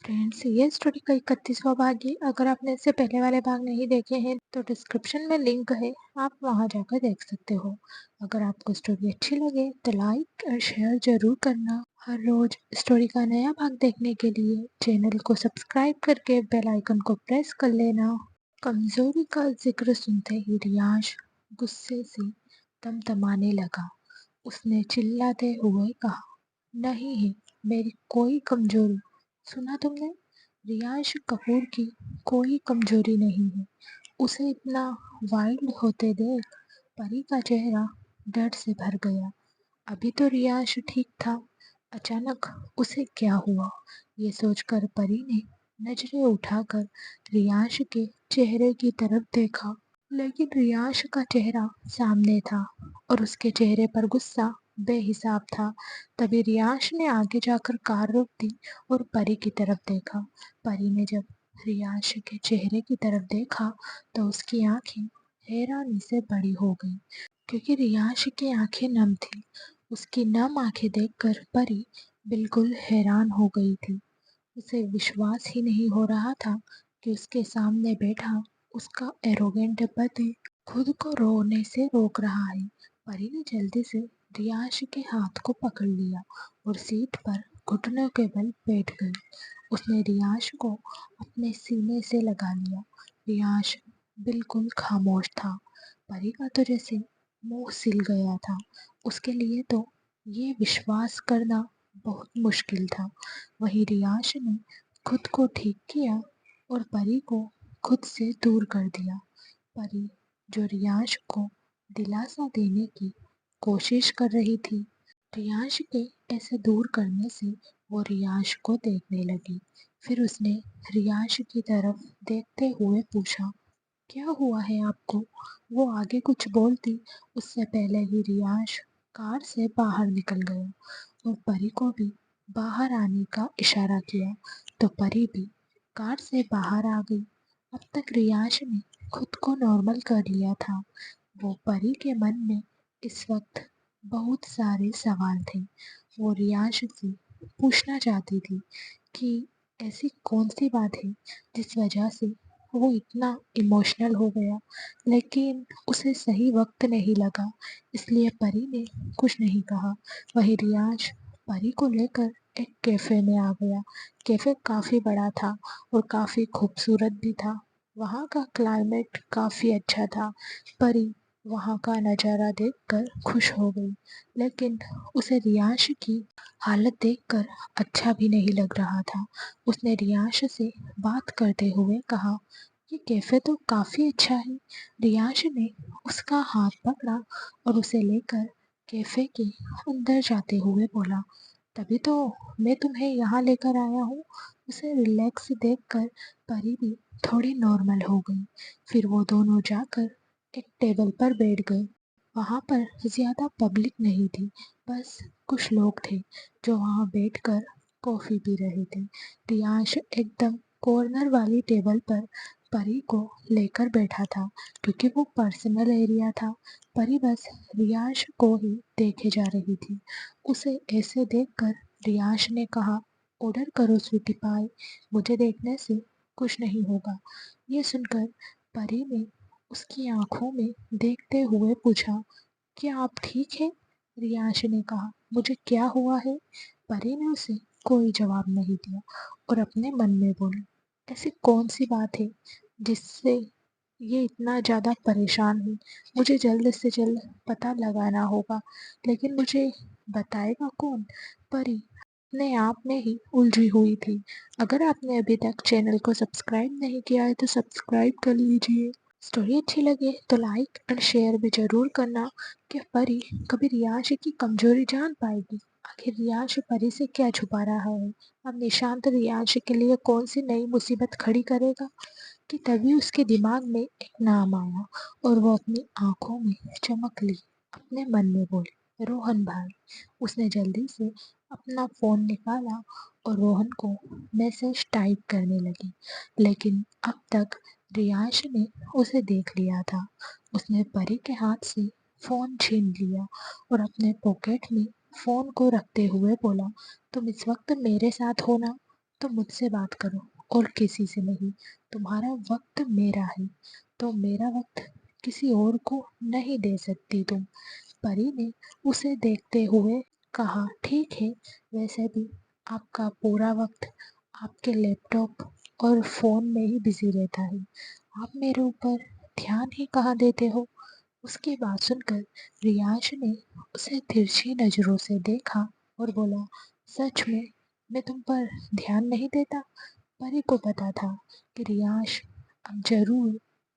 Friends, ये story का 31वां भाग है। अगर आपने इससे पहले वाले भाग नहीं देखे हैं तो डिस्क्रिप्शन में लिंक है, आप वहां जाकर देख सकते हो। अगर आपको स्टोरी अच्छी लगे तो लाइक और शेयर जरूर करना। हर रोज स्टोरी का नया भाग देखने के लिए चैनल को सब्सक्राइब करके बेल आइकन को प्रेस कर लेना। कमजोरी का जिक्र सुनते ही रियाज गुस्से से तमतमाने लगा। उसने चिल्लाते हुए कहा, नहीं है मेरी कोई कमजोरी। सुना तुमने? रियाज कपूर की कोई कमजोरी नहीं है। उसे इतना वाइल्ड होते देख परी का चेहरा डर से भर गया। अभी तो रियाज ठीक था, अचानक उसे क्या हुआ? ये सोचकर परी ने नजरें उठाकर रियाज के चेहरे की तरफ देखा, लेकिन रियाज का चेहरा सामने था और उसके चेहरे पर गुस्सा बेहिसाब था। तभी रियाज ने आगे जाकर कार रोक दी और परी की तरफ देखा। परी ने जब रियाज के चेहरे की तरफ देखा तो उसकी आंखें हैरानी से बड़ी हो गई, क्योंकि रियाज की आंखें नम थी। उसकी नम आंखें देखकर परी बिल्कुल हैरान हो गई थी। उसे विश्वास ही नहीं हो रहा था कि उसके सामने बैठा उसका एरोगेंट पति खुद को रोने से रोक रहा है। परी ने जल्दी से रियाज के हाथ को पकड़ लिया और सीट पर घुटनों के बल बैठ गई। उसने रियाज को अपने सीने से लगा लिया। रियाज बिल्कुल खामोश था। परी का तो जैसे मुंह सिल गया था। उसके लिए तो ये विश्वास करना बहुत मुश्किल था। वहीं रियाज ने खुद को ठीक किया और परी को खुद से दूर कर दिया। परी जो रियाज को दिलासा देने की कोशिश कर रही थी, रियाज के ऐसे दूर करने से वो रियाज को देखने लगी। फिर उसने रियाज की तरफ देखते हुए पूछा, क्या हुआ है आपको? वो आगे कुछ बोलती उससे पहले ही रियाज कार से बाहर निकल गया और परी को भी बाहर आने का इशारा किया, तो परी भी कार से बाहर आ गई। अब तक रियाज ने खुद को नॉर्मल कर लिया था। वो परी के मन में इस वक्त बहुत सारे सवाल थे। वो रियाज से पूछना चाहती थी कि ऐसी कौन सी बात है जिस वजह से वो इतना इमोशनल हो गया, लेकिन उसे सही वक्त नहीं लगा, इसलिए परी ने कुछ नहीं कहा। वही रियाज परी को लेकर एक कैफे में आ गया। कैफे काफी बड़ा था और काफी खूबसूरत भी था। वहाँ का क्लाइमेट काफी अच्छा था। परी वहाँ का नज़ारा देखकर खुश हो गई, लेकिन उसे रियाज की हालत देखकर अच्छा भी नहीं लग रहा था। उसने रियाज से बात करते हुए कहा, ये कैफे तो काफी अच्छा है। रियाज ने उसका हाथ पकड़ा और उसे लेकर कैफे के अंदर जाते हुए बोला, तभी तो मैं तुम्हें यहाँ लेकर आया हूँ। उसे रिलैक्स देखकर परी भी थोड़ी नॉर्मल हो गई। फिर वो दोनों जाकर एक टेबल पर बैठ गए। वहाँ पर ज्यादा पब्लिक नहीं थी, बस कुछ लोग थे जो वहाँ बैठकर कॉफी पी रहे थे। रियांश एकदम कॉर्नर वाली टेबल पर परी को लेकर बैठा था, क्योंकि वो पर्सनल एरिया था। परी बस रियांश को ही देखे जा रही थी। उसे ऐसे देखकर रियांश ने कहा, ऑर्डर करो स्वीटी पाई, मुझे देखने से कुछ नहीं होगा। ये सुनकर परी ने उसकी आंखों में देखते हुए पूछा, क्या आप ठीक हैं? रियांश ने कहा, मुझे क्या हुआ है? परी ने उसे कोई जवाब नहीं दिया और अपने मन में बोली, ऐसी कौन सी बात है जिससे ये इतना ज़्यादा परेशान है? मुझे जल्द से जल्द पता लगाना होगा, लेकिन मुझे बताएगा कौन? परी अपने आप में ही उलझी हुई थी। अगर आपने अभी तक चैनल को सब्सक्राइब नहीं किया है तो सब्सक्राइब कर लीजिए। स्टोरी अच्छी लगे तो लाइक और शेयर भी जरूर करना। कि परी कभी रियांश की कमजोरी जान पाएगी? आखिर रियांश परी से क्या छुपा रहा है? अब निशांत रियांश के लिए कौन सी नई मुसीबत खड़ी करेगा? कि तभी उसके दिमाग में एक नाम आया और वो अपनी आंखों में चमक ली। अपने मन में बोली, रोहन भाई। उसने जल्दी से अपना फोन निकाला और रोहन को मैसेज टाइप करने लगी, लेकिन अब तक रियांश ने उसे देख लिया था। उसने परी के हाथ से फोन छीन लिया और अपने पॉकेट में फोन को रखते हुए बोला, तुम इस वक्त मेरे साथ हो ना? तो मुझसे बात करो और किसी से नहीं। तुम्हारा वक्त मेरा है, तो मेरा वक्त किसी और को नहीं दे सकती तुम। परी ने उसे देखते हुए कहा, ठीक है, वैसे भी आपका पूरा वक्त आपके लैपटॉप और फोन में ही बिजी रहता है। आप मेरे ऊपर ध्यान ही कहाँ देते हो। उसकी बात सुनकर रियाज ने उसे तिरछी नजरों से देखा और बोला, सच में मैं तुम पर ध्यान नहीं देता। परी को पता था कि रियाज अब जरूर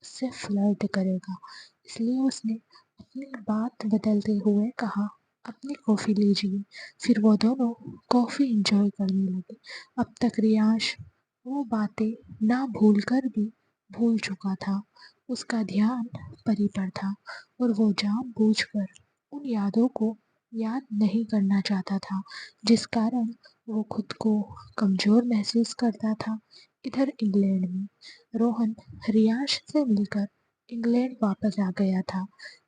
उससे फ्लर्ट करेगा, इसलिए उसने अपनी बात बदलते हुए कहा, अपनी कॉफी लीजिए। फिर वो दोनों कॉफी एंजॉय करने लगे। अब तक रियाज वो बातें ना भूल कर भी भूल चुका था। उसका ध्यान परी पर था और वो जानबूझकर उन यादों को याद नहीं करना चाहता था, जिस कारण वो खुद को कमजोर महसूस करता था। इधर इंग्लैंड में रोहन रियाज से मिलकर इंग्लैंड वापस आ गया था।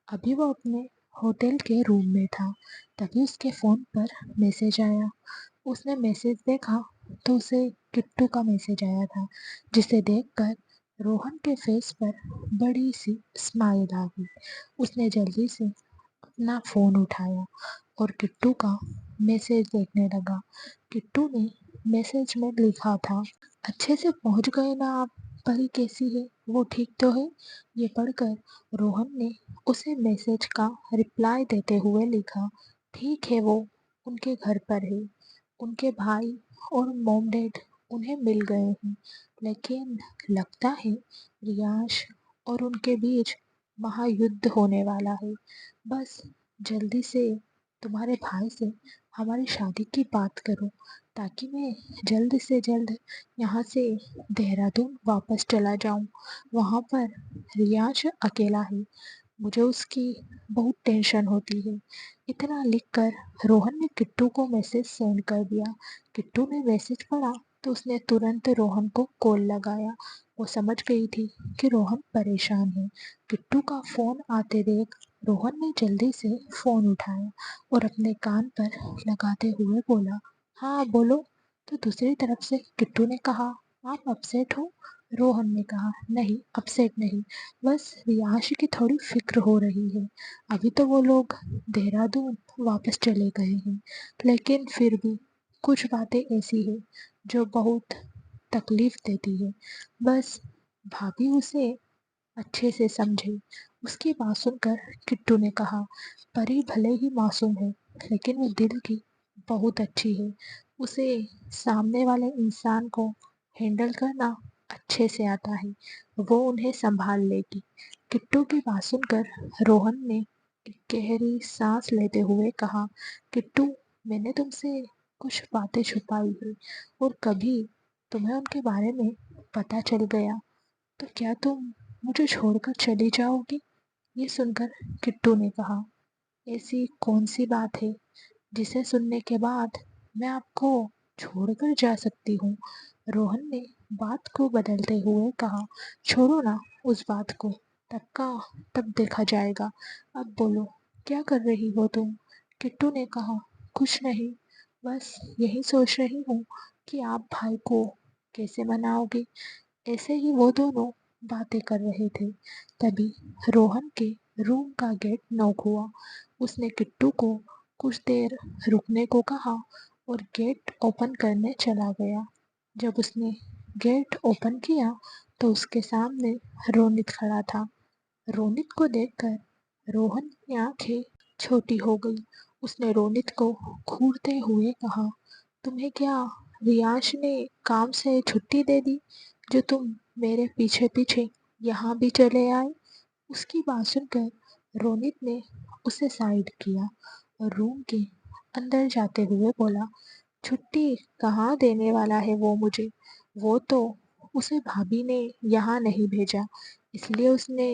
अभी वो अपने होटल के रूम में था, तभी उसके फोन पर मैसेज आया। उसने मैसेज देखा तो उसे किट्टू का मैसेज आया था, जिसे देखकर रोहन के फेस पर बड़ी सी स्माइल आ गई। उसने जल्दी से अपना फोन उठाया और किट्टू का मैसेज देखने लगा। किट्टू ने मैसेज में लिखा था, अच्छे से पहुंच गए ना आप। परी कैसी है, वो ठीक तो है। ये पढ़कर रोहन ने उसे मैसेज का रिप्लाई देते हुए लिखा, ठीक है, वो उनके घर पर है। उनके भाई और मॉम डैड उन्हें मिल गए हैं, लेकिन लगता है रियाश और उनके बीच महायुद्ध होने वाला है। बस जल्दी से तुम्हारे भाई से हमारी शादी की बात करो, ताकि मैं जल्द से जल्द यहाँ से देहरादून वापस चला जाऊँ। वहाँ पर रियाज अकेला है, मुझे उसकी बहुत टेंशन होती है। इतना लिखकर रोहन ने किट्टू को मैसेज सेंड कर दिया। किट्टू ने मैसेज पढ़ा तो उसने तुरंत रोहन को कॉल लगाया। वो समझ गई थी कि रोहन परेशान है। किट्टू का फोन आते देख रोहन ने जल्दी से फोन उठाया और अपने कान पर लगाते हुए बोला, हाँ बोलो। तो दूसरी तरफ से किट्टू ने कहा, आप अपसेट हो। रोहन ने कहा, नहीं अपसेट नहीं, बस रियाश की थोड़ी फिक्र हो रही है। अभी तो वो लोग देहरादून वापस चले गए हैं, लेकिन फिर भी कुछ बातें ऐसी है जो बहुत तकलीफ देती है। बस भाभी उसे अच्छे से समझे। उसकी बात सुनकर किट्टू ने कहा, परी भले ही मासूम है, लेकिन वो दिल की बहुत अच्छी है। उसे सामने वाले इंसान को हैंडल करना अच्छे से आता है, वो उन्हें संभाल लेगी। किट्टू की बात सुनकर रोहन ने एक गहरी सांस लेते हुए कहा, किट्टू, मैंने तुमसे कुछ बातें छुपाई है, और कभी तुम्हें उनके बारे में पता चल गया तो क्या तुम मुझे छोड़कर चली जाओगी? ये सुनकर किट्टू ने कहा, ऐसी कौन सी बात है जिसे सुनने के बाद मैं आपको छोड़कर जा सकती हूँ? रोहन ने बात को बदलते हुए कहा, छोड़ो ना उस बात को, तब का तब देखा जाएगा। अब बोलो, क्या कर रही हो तुम? किट्टू ने कहा, कुछ नहीं, बस यही सोच रही हूँ कि आप भाई को कैसे मनाओगे। ऐसे ही वो दोनों बातें कर रहे थे, तभी रोहन के रूम का गेट नॉक हुआ। उसने किट्टू को कुछ देर रुकने को कहा और गेट ओपन करने चला गया। जब उसने गेट ओपन किया तो उसके सामने रोनित खड़ा था। रोनित को देखकर रोहन की आंखें छोटी हो गई। उसने रोनित को घूरते हुए कहा, तुम्हें क्या रियाश ने काम से छुट्टी दे दी, जो तुम मेरे पीछे पीछे यहाँ भी चले आए? उसकी बात सुनकर रोनित ने उसे साइड किया और रूम के अंदर जाते हुए बोला, छुट्टी कहाँ देने वाला है वो मुझे। वो तो उसे भाभी ने यहाँ नहीं भेजा, इसलिए उसने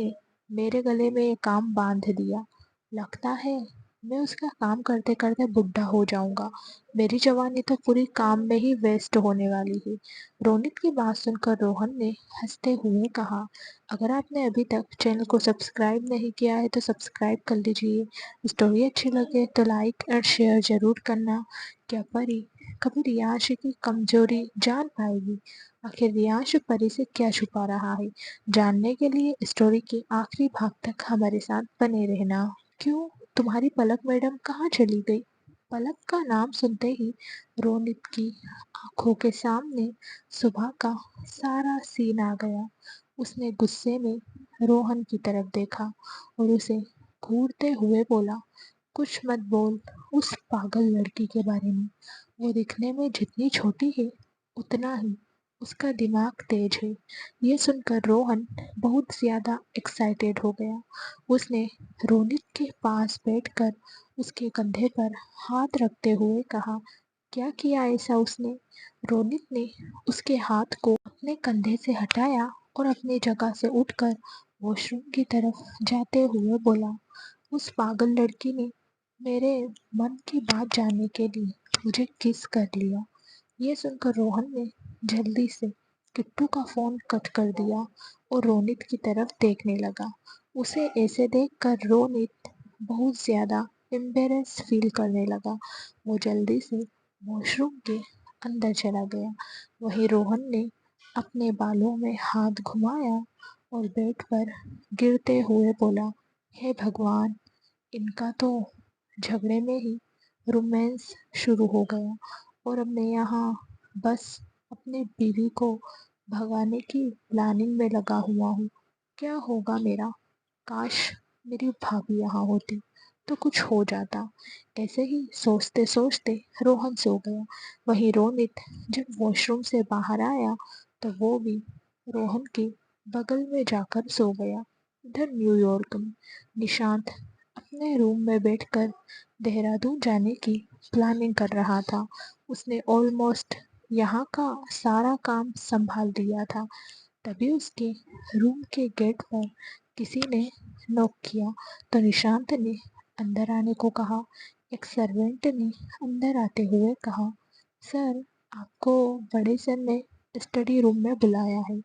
मेरे गले में काम बांध दिया। लगता है मैं उसका काम करते करते बुढ़ा हो जाऊंगा। मेरी जवानी तो पूरी काम में ही वेस्ट होने वाली है। रोनित की बात सुनकर रोहन ने हंसते हुए कहा, अगर आपने अभी तक चैनल को सब्सक्राइब नहीं किया है तो सब्सक्राइब कर लीजिए। स्टोरी अच्छी लगे तो लाइक और शेयर ज़रूर करना। क्या परी कभी रियांश की कमजोरी जान पाएगी। आखिर रियांश परी से क्या छुपा रहा है, जानने के लिए स्टोरी के आखिरी भाग तक हमारे साथ बने रहना। क्यों, तुम्हारी पलक मैडम कहाँ चली गई? पलक का नाम सुनते ही रोनित की आंखों के सामने सुबह का सारा सीन आ गया। उसने गुस्से में रोहन की तरफ देखा और उसे घूरते हुए बोला, कुछ मत बोल उस पागल लड़की के बारे में। वो दिखने में जितनी छोटी है उतना ही उसका दिमाग तेज है। ये सुनकर रोहन बहुत ज्यादा एक्साइटेड हो गया। उसने रोनित के पास बैठकर उसके कंधे पर हाथ रखते हुए कहा, क्या किया ऐसा उसने? रोनित ने उसके हाथ को अपने कंधे से हटाया और अपनी जगह से उठकर वॉशरूम की तरफ जाते हुए बोला, उस पागल लड़की ने मेरे मन की बात जानने के लिए मुझे किस कर लिया। ये सुनकर रोहन ने जल्दी से किट्टू का फोन कट कर दिया और रोनित की तरफ देखने लगा। उसे ऐसे देखकर रोनित बहुत ज्यादा एम्बेरस फील करने लगा। वो जल्दी से वॉशरूम के अंदर चला गया। वहीं रोहन ने अपने बालों में हाथ घुमाया और बेड पर गिरते हुए बोला, हे भगवान, इनका तो झगड़े में ही रोमांस शुरू हो गया और अब मैं यहाँ बस अपनी बीवी को भगाने की प्लानिंग में लगा हुआ हूँ। क्या होगा मेरा? काश मेरी भाभी यहाँ होती तो कुछ हो जाता। ऐसे ही सोचते सोचते रोहन सो गया। वहीं रोनित जब वॉशरूम से बाहर आया तो वो भी रोहन के बगल में जाकर सो गया। इधर न्यूयॉर्क में निशांत अपने रूम में बैठकर देहरादून जाने की प्लानिंग कर रहा था। उसने ऑलमोस्ट यहाँ का सारा काम संभाल दिया था। तभी उसके रूम के गेट पर किसी ने नॉक किया तो निशांत ने अंदर आने को कहा। एक सर्वेंट ने अंदर आते हुए कहा, सर, आपको बड़े सर ने स्टडी रूम में बुलाया है।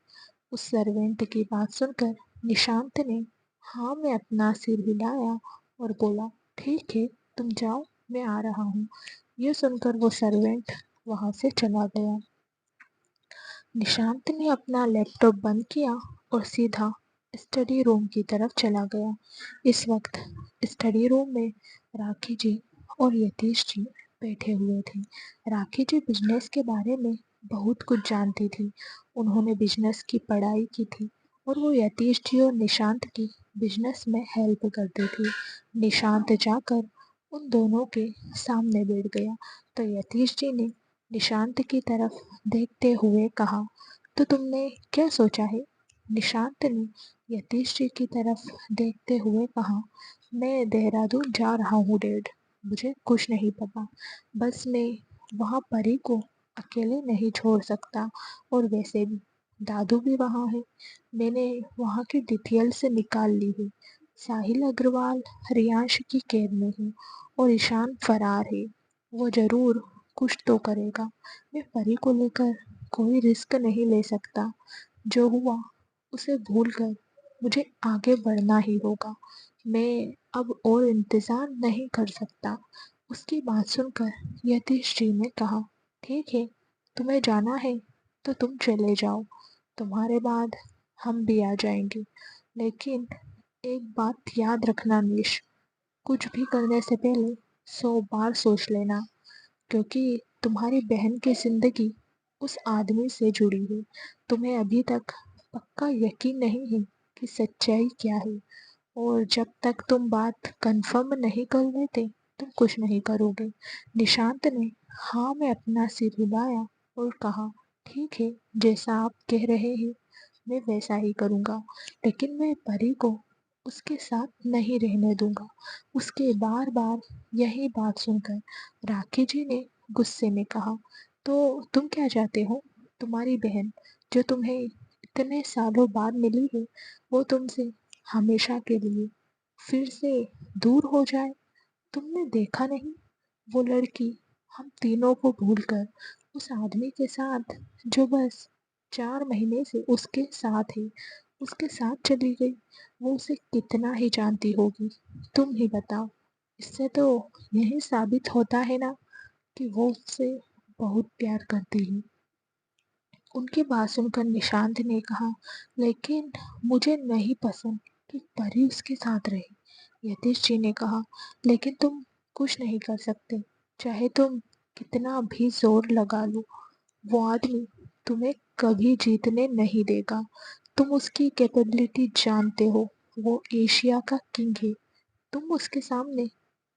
उस सर्वेंट की बात सुनकर निशांत ने हाँ में अपना सिर हिलाया और बोला, ठीक है, तुम जाओ, मैं आ रहा हूँ। यह सुनकर वो सर्वेंट वहां से चला गया। निशांत ने अपना लैपटॉप बंद किया और सीधा स्टडी रूम की तरफ चला गया। इस वक्त स्टडी रूम में राखी जी और यतीश जी बैठे हुए थे। राखी जी बिजनेस के बारे में बहुत कुछ जानती थी। उन्होंने बिजनेस की पढ़ाई की थी और वो यतीश जी और निशांत की बिजनेस में हेल्प करती थी। निशांत जाकर उन दोनों के सामने बैठ गया तो यतीश जी ने निशांत की तरफ देखते हुए कहा, तो तुमने क्या सोचा है? निशांत ने यतीश जी की तरफ देखते हुए कहा, मैं देहरादून जा रहा हूँ डैड। मुझे कुछ नहीं पता, बस मैं वहाँ परी को अकेले नहीं छोड़ सकता और वैसे भी दादू भी वहाँ है। मैंने वहाँ की डिटेल्स से निकाल ली है। साहिल अग्रवाल रियांश की कैद में है और ईशान फरार है। वो जरूर कुछ तो करेगा। मैं परी को लेकर कोई रिस्क नहीं ले सकता। जो हुआ उसे भूलकर मुझे आगे बढ़ना ही होगा। मैं अब और इंतजार नहीं कर सकता। उसकी बात सुनकर यतीश जी ने कहा, ठीक है, तुम्हें जाना है तो तुम चले जाओ, तुम्हारे बाद हम भी आ जाएंगे। लेकिन एक बात याद रखना निश, कुछ भी करने से पहले 100 बार सोच लेना, क्योंकि तुम्हारी बहन की जिंदगी उस आदमी से जुड़ी है। तुम्हें अभी तक पक्का यकीन नहीं है कि सच्चाई क्या है और जब तक तुम बात कंफर्म नहीं कर लेते तुम कुछ नहीं करोगे। निशांत ने हाँ में अपना सिर हिलाया और कहा, ठीक है, जैसा आप कह रहे हैं मैं वैसा ही करूँगा, लेकिन मैं परी को उसके साथ नहीं रहने दूंगा। उसके बार बार यही बात सुनकर राखी जी ने गुस्से में कहा, तो तुम क्या चाहते हो? तुम्हारी बहन जो तुम्हें इतने सालों बाद मिली है वो तुमसे हमेशा के लिए फिर से दूर हो जाए? तुमने देखा नहीं, वो लड़की हम तीनों को भूलकर उस आदमी के साथ जो बस 4 महीने से उसके साथ है उसके साथ चली गई। वो उसे कितना ही जानती होगी, तुम ही बताओ। इससे तो यही साबित होता है ना कि वो उससे बहुत प्यार करती है। उनकी बात सुनकर निशांत ने कहा, लेकिन मुझे नहीं पसंद कि परी उसके साथ रहे। यतीश जी ने कहा, लेकिन तुम कुछ नहीं कर सकते, चाहे तुम कितना भी जोर लगा लो, वो आदमी तुम्हें कभी जीतने नहीं देगा। तुम उसकी कैपेबिलिटी जानते हो, वो एशिया का किंग है, तुम उसके सामने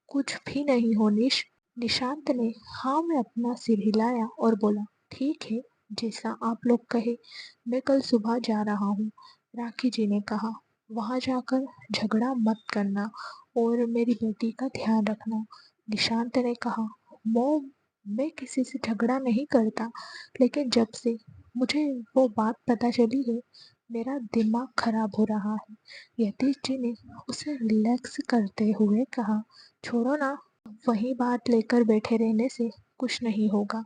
कुछ भी नहीं हो निशांत ने हाँ में अपना सिर हिलाया और बोला, ठीक है, जैसा आप लोग कहे, मैं कल सुबह जा रहा हूँ। राखी जी ने कहा, वहां जाकर झगड़ा मत करना और मेरी बेटी का ध्यान रखना। निशांत ने कहा, मॉम, मैं किसी से झगड़ा नहीं करता, लेकिन जब से मुझे वो बात पता चली है, मेरा दिमाग खराब हो रहा है। यतीश जी ने उसे रिलैक्स करते हुए कहा, छोड़ो ना, वही बात लेकर बैठे रहने से कुछ नहीं होगा।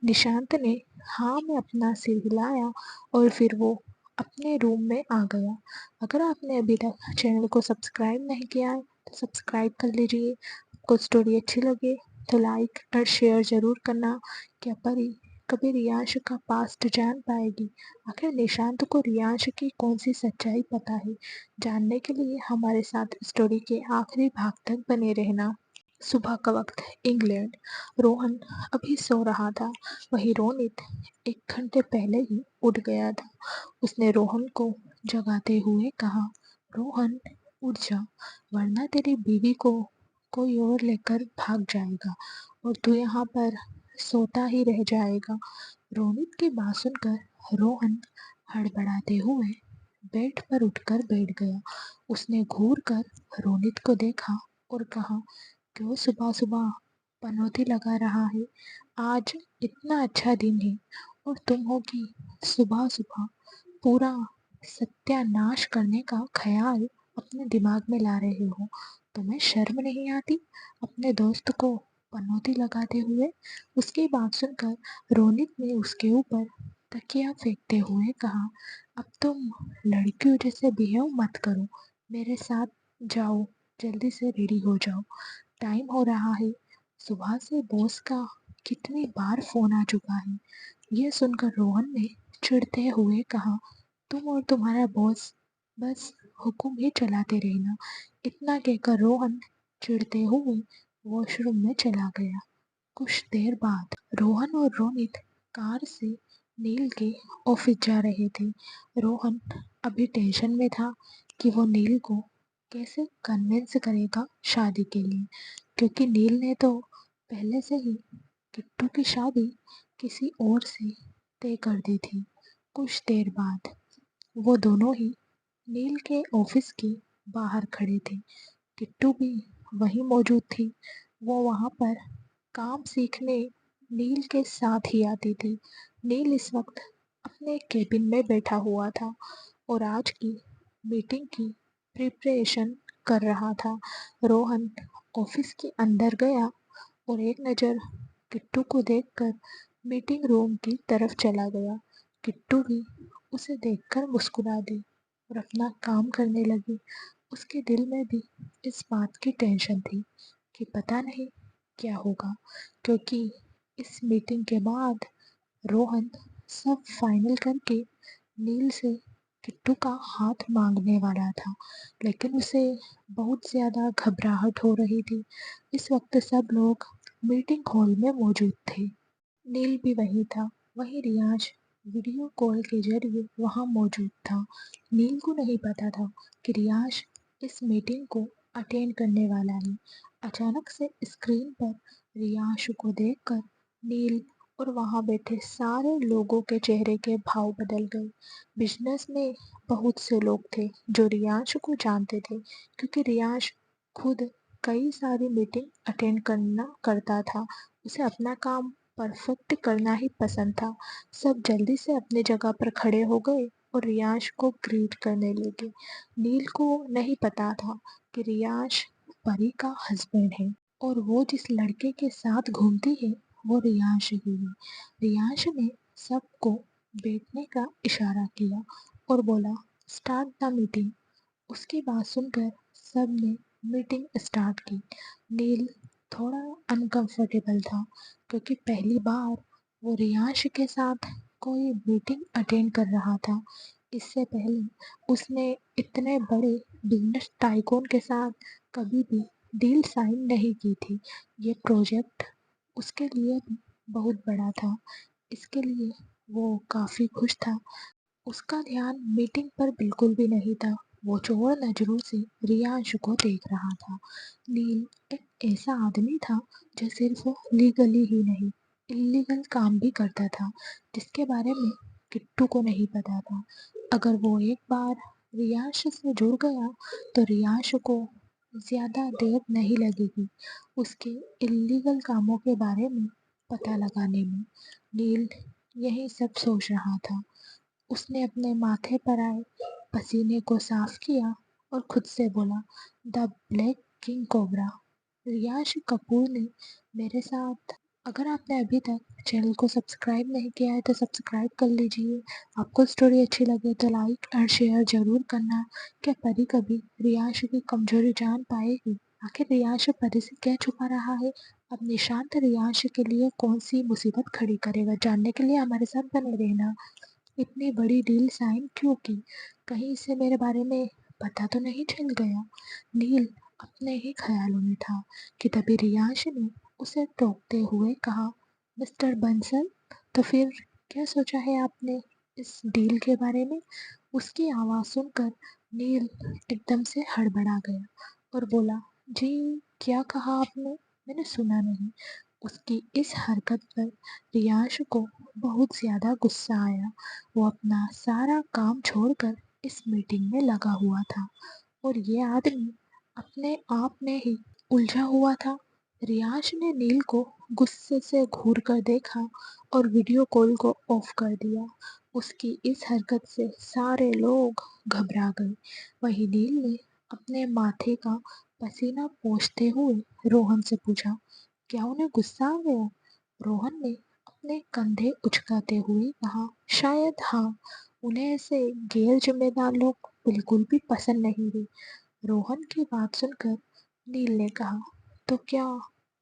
निशांत ने हाँ में अपना सिर हिलाया और फिर वो अपने रूम में आ गया। अगर आपने अभी तक चैनल को सब्सक्राइब नहीं किया है तो सब्सक्राइब कर लीजिए। आपको स्टोरी अच्छी लगे तो लाइक और शेयर ज़रूर करना। क्या परी कभी रियांश का पास्ट जान पाएगी? आखिर निशांत को रियांश की कौन सी सच्चाई पता है? जानने के लिए हमारे साथ स्टोरी के आखिरी भाग तक बने रहना। सुबह का वक्त, इंग्लैंड। रोहन अभी सो रहा था, वहीं रोनित 1 घंटे पहले ही उठ गया था। उसने रोहन को जगाते हुए कहा, रोहन, उठ जा, वरना तेरी बीवी को कोई और लेकर भाग जाएगा और तू यहाँ पर सोता ही रह जाएगा। रोनित की बात सुनकर रोहन हड़बड़ाते हुए बेड पर उठकर बैठ गया। उसने घूर कर रोनित को देखा और कहा, क्यों सुबह सुबह पनौती लगा रहा है? आज इतना अच्छा दिन है और तुम हो कि सुबह सुबह पूरा सत्यानाश करने का ख्याल अपने दिमाग में ला रहे हो। तुम्हें शर्म नहीं आती अपने दोस्त को पनौती लगाते हुए? उसकी बात सुनकर रोनित ने उसके ऊपर तकिया फेंकते हुए कहा, अब तुम लड़कियों जैसे बिहेव मत करो, मेरे साथ जाओ, जल्दी से रेडी हो जाओ, टाइम हो रहा है। सुबह से बॉस का कितनी बार फोन आ चुका है। यह सुनकर रोहन ने चिढ़ते हुए कहा, तुम और तुम्हारा बॉस बस हुक्म ही चलाते रहना। इतना कहकर रोहन चिढ़ते हुए वॉशरूम में चला गया। कुछ देर बाद रोहन और रोनित कार से नील के ऑफिस जा रहे थे। रोहन अभी टेंशन में था कि वो नील को कैसे कन्विंस करेगा शादी के लिए, क्योंकि नील ने तो पहले से ही किट्टू की शादी किसी और से तय कर दी थी। कुछ देर बाद वो दोनों ही नील के ऑफिस के बाहर खड़े थे। किट्टू भी वहीं मौजूद थी। वो वहां पर काम सीखने नील के साथ ही आती थी। नील इस वक्त अपने केबिन में बैठा हुआ था और आज की मीटिंग की प्रिपरेशन कर रहा था। रोहन ऑफिस के अंदर गया और एक नज़र किट्टू को देखकर मीटिंग रूम की तरफ चला गया। किट्टू भी उसे देखकर मुस्कुरा दी और अपना काम करने लगी। उसके दिल में भी इस बात की टेंशन थी कि पता नहीं क्या होगा, क्योंकि इस मीटिंग के बाद रोहन सब फाइनल करके नील से किट्टू का हाथ मांगने वाला था, लेकिन उसे बहुत ज़्यादा घबराहट हो रही थी। इस वक्त सब लोग मीटिंग हॉल में मौजूद थे। नील भी वहीं था। वहीं रियाज वीडियो कॉल के जरिए वहां मौजूद था। नील को नहीं पता था कि रियाज इस मीटिंग को अटेंड करने वाला है। अचानक से स्क्रीन पर रियाज को देखकर नील और वहां बैठे सारे लोगों के चेहरे के भाव बदल गए। बिजनेस में बहुत से लोग थे जो रियाज को जानते थे, क्योंकि रियाज खुद कई सारी मीटिंग अटेंड करना करता था। उसे अपना काम परफेक्ट करना ही पसंद था। सब जल्दी से अपनी जगह पर खड़े हो गए और रियांश को ग्रीट करने लगे। नील को नहीं पता था कि रियांश परी का हस्बैंड है और वो जिस लड़के के साथ घूमती है वो रियांश ही है। रियांश ने सबको बैठने का इशारा किया और बोला, स्टार्ट द मीटिंग। उसकी बात सुनकर सबने मीटिंग स्टार्ट की। नील थोड़ा अनकंफर्टेबल था, क्योंकि पहली बार वो रियांश के साथ कोई मीटिंग अटेंड कर रहा था। इससे पहले उसने इतने बड़े बिजनेस टाइकून के साथ कभी भी डील साइन नहीं की थी। ये प्रोजेक्ट उसके लिए भी बहुत बड़ा था। इसके लिए वो काफ़ी खुश था। उसका ध्यान मीटिंग पर बिल्कुल भी नहीं था। वो चौड़ नजरों से रियांश को देख रहा था। नील एक ऐसा आदमी था जो सिर्फ लीगली ही नहीं, इलीगल काम भी करता था, जिसके बारे में किट्टू को नहीं पता था। अगर वो एक बार रियांश से जुड़ गया तो रियांश को ज्यादा देर नहीं लगेगी उसके इलीगल कामों के बारे में पता लगाने में। नील यही सब सोच रहा था। उसने अपने माथे पर आए पसीने को साफ किया और खुद से बोला, the black king cobra. Riyash Kapoor ने मेरे साथ। अगर आपने अभी तक चैनल को सब्सक्राइब नहीं किया है तो सब्सक्राइब कर लीजिए। आपको स्टोरी अच्छी लगे तो लाइक और शेयर जरूर करना। क्या परी कभी रियाश की कमजोरी जान पाएगी? आखिर रियाश परी से क्या छुपा रहा है? अब निशांत रियाश के लिए कौन सी मुसीबत खड़ी करेगा, जानने के लिए हमारे साथ बने रहना। इतनी बड़ी डील साइन क्यों की? कहीं इसे मेरे बारे में पता तो नहीं चल गया? नील अपने ही ख्यालों में था कि तभी रियांश ने उसे टोकते हुए कहा, मिस्टर बंसल, तो फिर क्या सोचा है आपने इस डील के बारे में? उसकी आवाज़ सुनकर नील एकदम से हड़बड़ा गया और बोला, जी क्या कहा आपने? मैंने सुना नहीं। उसकी इस हरकत पर रियांश को बहुत ज़्यादा गुस्सा आया। वो अपना सारा काम छोड़कर इस मीटिंग में लगा हुआ था और ये आदमी अपने आप में ही उलझा हुआ था। रियांश ने नील को गुस्से से घूर कर देखा और वीडियो कॉल को ऑफ कर दिया। उसकी इस हरकत से सारे लोग घबरा गए। वहीं नील ने अपने माथे का पसीना पोंछते हुए रोहन से पूछा, क्या उन्हें गुस्सा आ गया? रोहन ने अपने कंधे उचकाते हुए कहा, शायद हाँ, उन्हें ऐसे गैर जिम्मेदार लोग बिल्कुल भी पसंद नहीं है। रोहन की बात सुनकर नील ने कहा, तो क्या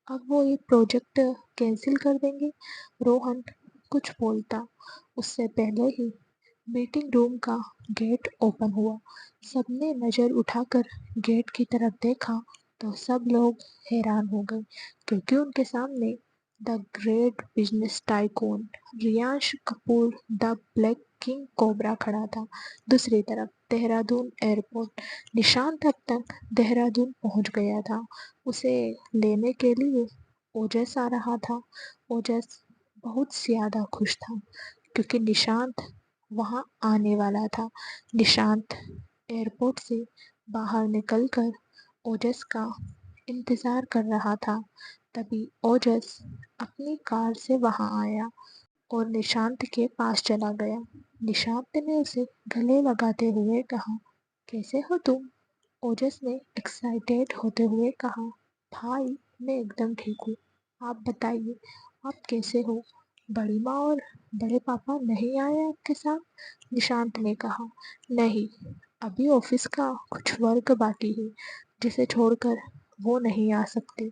अब वो ये प्रोजेक्ट कैंसिल कर देंगे? रोहन कुछ बोलता उससे पहले ही मीटिंग रूम का गेट ओपन हुआ। सबने नज़र उठाकर गेट की तरफ देखा तो सब लोग हैरान हो गए, क्योंकि उनके सामने the great business tycoon Riyansh Kapoor the black king cobra खड़ा था। दूसरी तरफ देहरादून एयरपोर्ट। निशांत अब तक देहरादून पहुंच गया था। उसे लेने के लिए ओजस आ रहा था। ओजस बहुत ज़्यादा खुश था क्योंकि निशांत वहां आने वाला था। निशांत एयरपोर्ट से बाहर निकलकर ओजस का इंतजार कर रहा था। तभी ओजस अपनी कार से वहां आया और निशांत के पास चला गया। निशांत ने उसे गले लगाते हुए कहा, कैसे हो तुम? ओजस ने एक्साइटेड होते हुए कहा, भाई मैं एकदम ठीक हूँ। आप बताइए, आप कैसे हो? बड़ी माँ और बड़े पापा नहीं आए आपके साथ? निशांत ने कहा, नहीं, अभी ऑफिस का कुछ वर्क बाकी है जिसे छोड़कर वो नहीं आ सकते।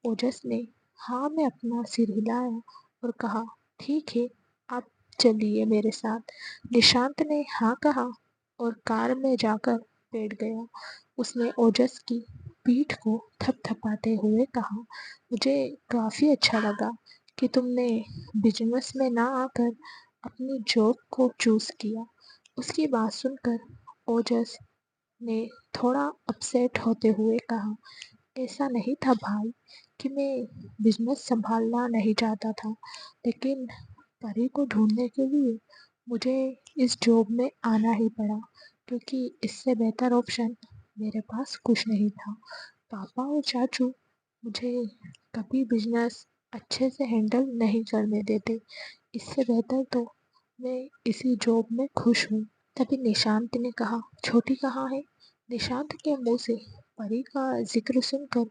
ओजस ने हाँ में अपना सिर हिलाया और कहा, ठीक है, आप चलिए मेरे साथ। निशांत ने हाँ कहा और कार में जाकर बैठ गया। उसने ओजस की पीठ को थपथपाते हुए कहा, मुझे काफ़ी अच्छा लगा कि तुमने बिजनेस में ना आकर अपनी जॉब को चूज किया। उसकी बात सुनकर ओजस ने थोड़ा अपसेट होते हुए कहा, ऐसा नहीं था भाई कि मैं बिजनेस संभालना नहीं चाहता था, लेकिन परी को ढूंढने के लिए मुझे इस जॉब में आना ही पड़ा, क्योंकि इससे बेहतर ऑप्शन मेरे पास कुछ नहीं था। पापा और चाचू मुझे कभी बिजनेस अच्छे से हैंडल नहीं करने देते। इससे बेहतर तो मैं इसी जॉब में खुश हूँ। तभी निशांत ने कहा, छोटी कहाँ है? निशांत के मुंह से परी का जिक्र सुनकर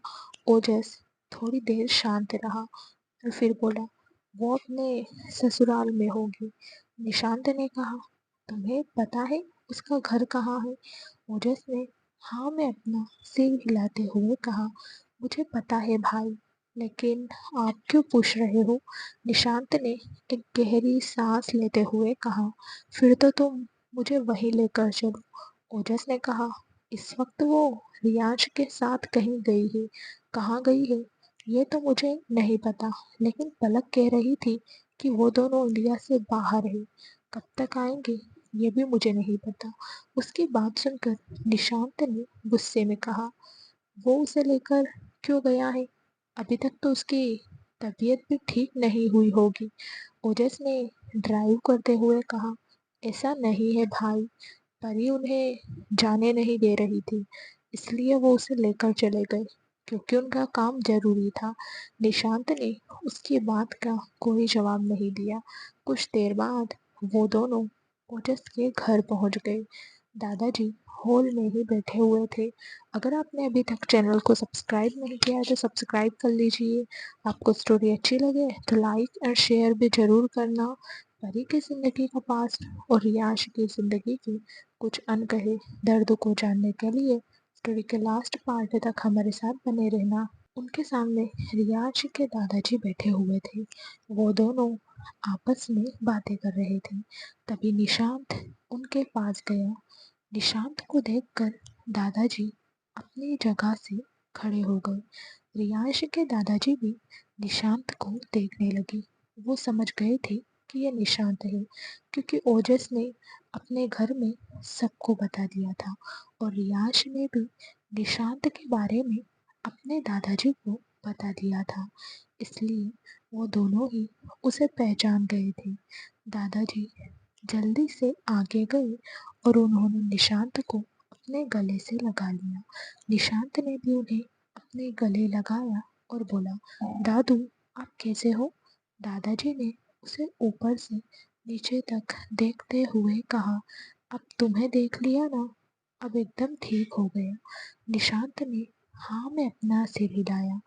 ओजस थोड़ी देर शांत रहा और फिर बोला, वो अपने ससुराल में होगी। निशांत ने कहा, तुम्हें पता है उसका घर कहाँ है? ओजस ने हाँ में अपना सिर हिलाते हुए कहा, मुझे पता है भाई, लेकिन आप क्यों पूछ रहे हो? निशांत ने एक गहरी सांस लेते हुए कहा। फिर तो तुम मुझे वहीं लेकर चलो। ओजस ने कहा। इस वक्त वो रियांश के साथ कहीं गई है। कहाँ गई है ये तो मुझे नहीं पता, लेकिन पलक कह रही थी कि वो दोनों इंडिया से बाहर है। कब तक आएंगे ये भी मुझे नहीं पता। उसकी बात सुनकर निशांत ने गुस्से में कहा, वो उसे लेकर क्यों गया है? अभी तक तो उसकी तबीयत भी ठीक नहीं हुई होगी। ओजस ने ड्राइव करते हुए कहा। ऐसा नहीं है भाई, परी उन्हें जाने नहीं दे रही थी, इसलिए वो उसे लेकर चले गए, क्योंकि उनका काम जरूरी था। निशांत ने उसकी बात का कोई जवाब नहीं दिया। कुछ देर बाद वो दोनों ओजस के घर पहुंच गए। दादाजी हॉल में ही बैठे हुए थे। अगर आपने अभी तक चैनल को सब्सक्राइब नहीं किया है तो सब्सक्राइब कर लीजिए। आपको स्टोरी अच्छी लगे तो लाइक और शेयर भी ज़रूर करना। परी की ज़िंदगी का पास्ट और रियाश की ज़िंदगी की कुछ अनकहे दर्द को जानने के लिए स्टोरी के लास्ट पार्ट तक हमारे साथ बने रहना। उनके सामने रियाश के दादाजी बैठे हुए थे। वो दोनों आपस में बातें कर रहे थे। तभी निशांत उनके पास गया। निशांत को देखकर दादाजी अपनी जगह से खड़े हो गए। रियांश के दादाजी भी निशांत को देखने लगे। वो समझ गए थे कि यह निशांत है, क्योंकि ओजस ने अपने घर में सबको बता दिया था और रियांश ने भी निशांत के बारे में अपने दादाजी को बता दिया था। इसलिए वो दोनों ही उसे पहचान गए थे। दादाजी जल्दी से आगे गए और उन्होंने निशांत को अपने गले से लगा लिया। निशांत ने भी उन्हें अपने गले लगाया और बोला, दादू आप कैसे हो? दादाजी ने उसे ऊपर से नीचे तक देखते हुए कहा, अब तुम्हें देख लिया ना, अब एकदम ठीक हो गया। निशांत ने हाँ में अपना सिर हिलाया।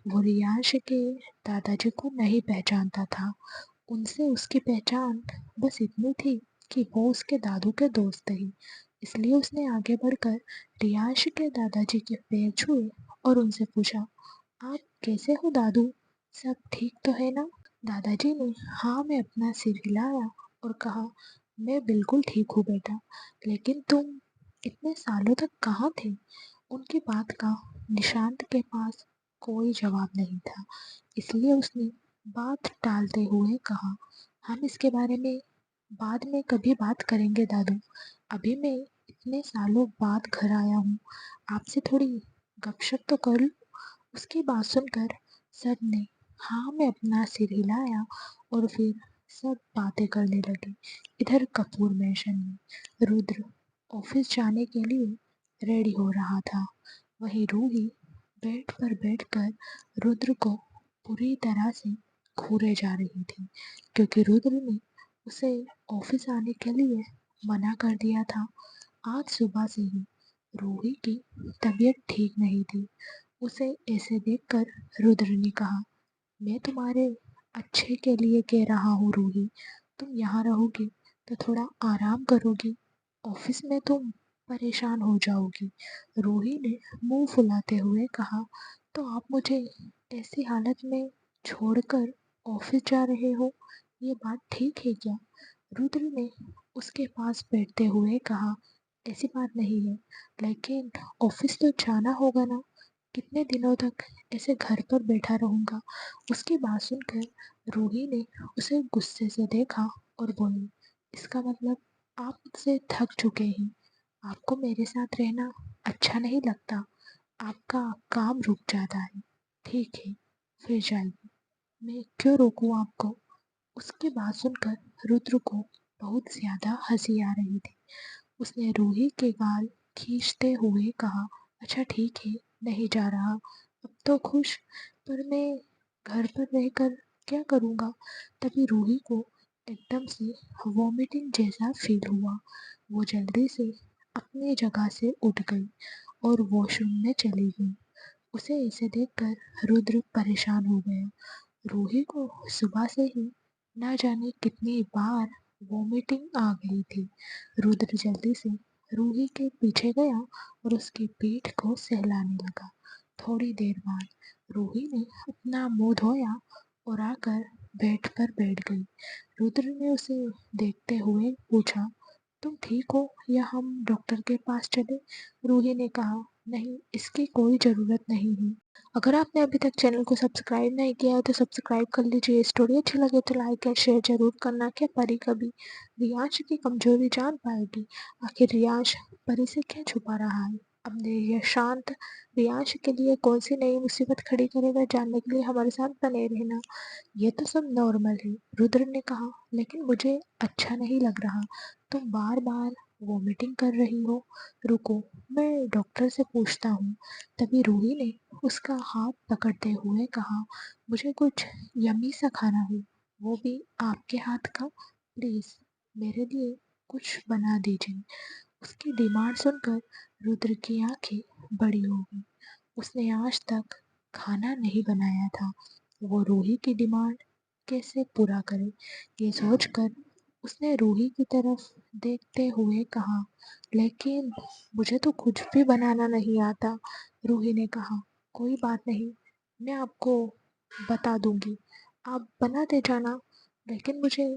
वो रियांश के दादाजी को नहीं पहचानता था। उनसे उसकी पहचान बस इतनी थी कि वो उसके दादू के दोस्त थे। इसलिए उसने आगे बढ़कर रियांश के दादाजी के पैर छुए और उनसे पूछा, आप कैसे हो दादू? सब ठीक तो है ना? दादाजी ने हाँ में अपना सिर हिलाया और कहा, मैं बिल्कुल ठीक हूँ बेटा, लेकिन तुम इतने सालों तक कहाँ थे? उनकी बात का निशांत के पास कोई जवाब नहीं था, इसलिए उसने बात टालते हुए कहा, हम इसके बारे में बाद में कभी बात करेंगे दादू। अभी मैं इतने सालों बाद घर आया हूँ, आपसे थोड़ी गपशप तो कर लूँ। उसकी बात सुनकर सब ने हाँ में अपना सिर हिलाया और फिर सब बातें करने लगे। इधर कपूर मैंशन में रुद्र ऑफिस जाने के लिए रेडी हो रहा था। वहीं रूही बेड पर बैठकर रुद्र को पूरी तरह से घूरे जा रही थी, क्योंकि रुद्र ने उसे ऑफिस आने के लिए मना कर दिया था। आज सुबह से ही रूही की तबीयत ठीक नहीं थी। उसे ऐसे देखकर रुद्र ने कहा, मैं तुम्हारे अच्छे के लिए कह रहा हूँ रूही, तुम यहाँ रहोगी तो थोड़ा आराम करोगी, ऑफिस में तुम परेशान हो जाओगी। रूही ने मुंह फुलाते हुए कहा, तो आप मुझे ऐसी हालत में छोड़कर ऑफिस जा रहे हो, ये बात ठीक है क्या? रुद्र ने उसके पास बैठते हुए कहा, ऐसी बात नहीं है, लेकिन ऑफिस तो जाना होगा ना, कितने दिनों तक ऐसे घर पर बैठा रहूंगा? उसकी बात सुनकर रूही ने उसे गुस्से से देखा और बोली, इसका मतलब आप मुझसे थक चुके हैं, आपको मेरे साथ रहना अच्छा नहीं लगता, आपका काम रुक जाता है। ठीक है, फिर जाइए, मैं क्यों रोकूं आपको? उसकी बात सुनकर रुद्र को बहुत ज्यादा हंसी आ रही थी। उसने रूही के गाल खींचते हुए कहा, अच्छा ठीक है, नहीं जा रहा, अब तो खुश, पर मैं घर पर रहकर क्या करूँगा? तभी रूही को एकदम से वॉमिटिंग जैसा फील हुआ। वो जल्दी से अपनी जगह से उठ गई और वॉशरूम में चली गई। उसे ऐसे देखकर रुद्र परेशान हो गया। रूही को सुबह से ही ना जाने कितनी बार वॉमिटिंग आ गई थी। रुद्र जल्दी से रूही के पीछे गया और उसकी पीठ को सहलाने लगा। थोड़ी देर बाद रूही ने अपना मुंह धोया और आकर बेड पर बैठ गई। रुद्र ने उसे देखते हुए पूछा, तुम ठीक हो या हम डॉक्टर के पास चले? रूही ने कहा, नहीं, इसकी कोई ज़रूरत नहीं है। अगर आपने अभी तक चैनल को सब्सक्राइब नहीं किया है तो सब्सक्राइब कर लीजिए। स्टोरी अच्छी लगे तो लाइक एंड शेयर जरूर करना। क्या परी कभी रियांश की कमजोरी जान पाएगी? आखिर रियांश परी से क्या छुपा रहा है? अपने यह शांत रियांश के लिए कौन सी नई मुसीबत खड़ी करेगा, जानने के लिए हमारे साथ बने रहना। ये तो सब नॉर्मल है, रुद्र ने कहा, लेकिन मुझे अच्छा नहीं लग रहा। तुम बार बार वॉमिटिंग कर रही हो। रुको, मैं डॉक्टर से पूछता हूँ। तभी रूही ने उसका हाथ पकड़ते हुए कहा, मुझे कुछ यम्मी सा खाना है, वो भी आपके हाथ का। प्लीज मेरे लिए कुछ बना दीजिए। उसकी डिमांड सुनकर रुद्र की आंखें बड़ी हो गई। उसने आज तक खाना नहीं बनाया था, वो रूही की डिमांड कैसे पूरा करे? ये सोचकर उसने रूही की तरफ देखते हुए कहा, लेकिन मुझे तो कुछ भी बनाना नहीं आता। रूही ने कहा, कोई बात नहीं, मैं आपको बता दूंगी, आप बनाते जाना, लेकिन मुझे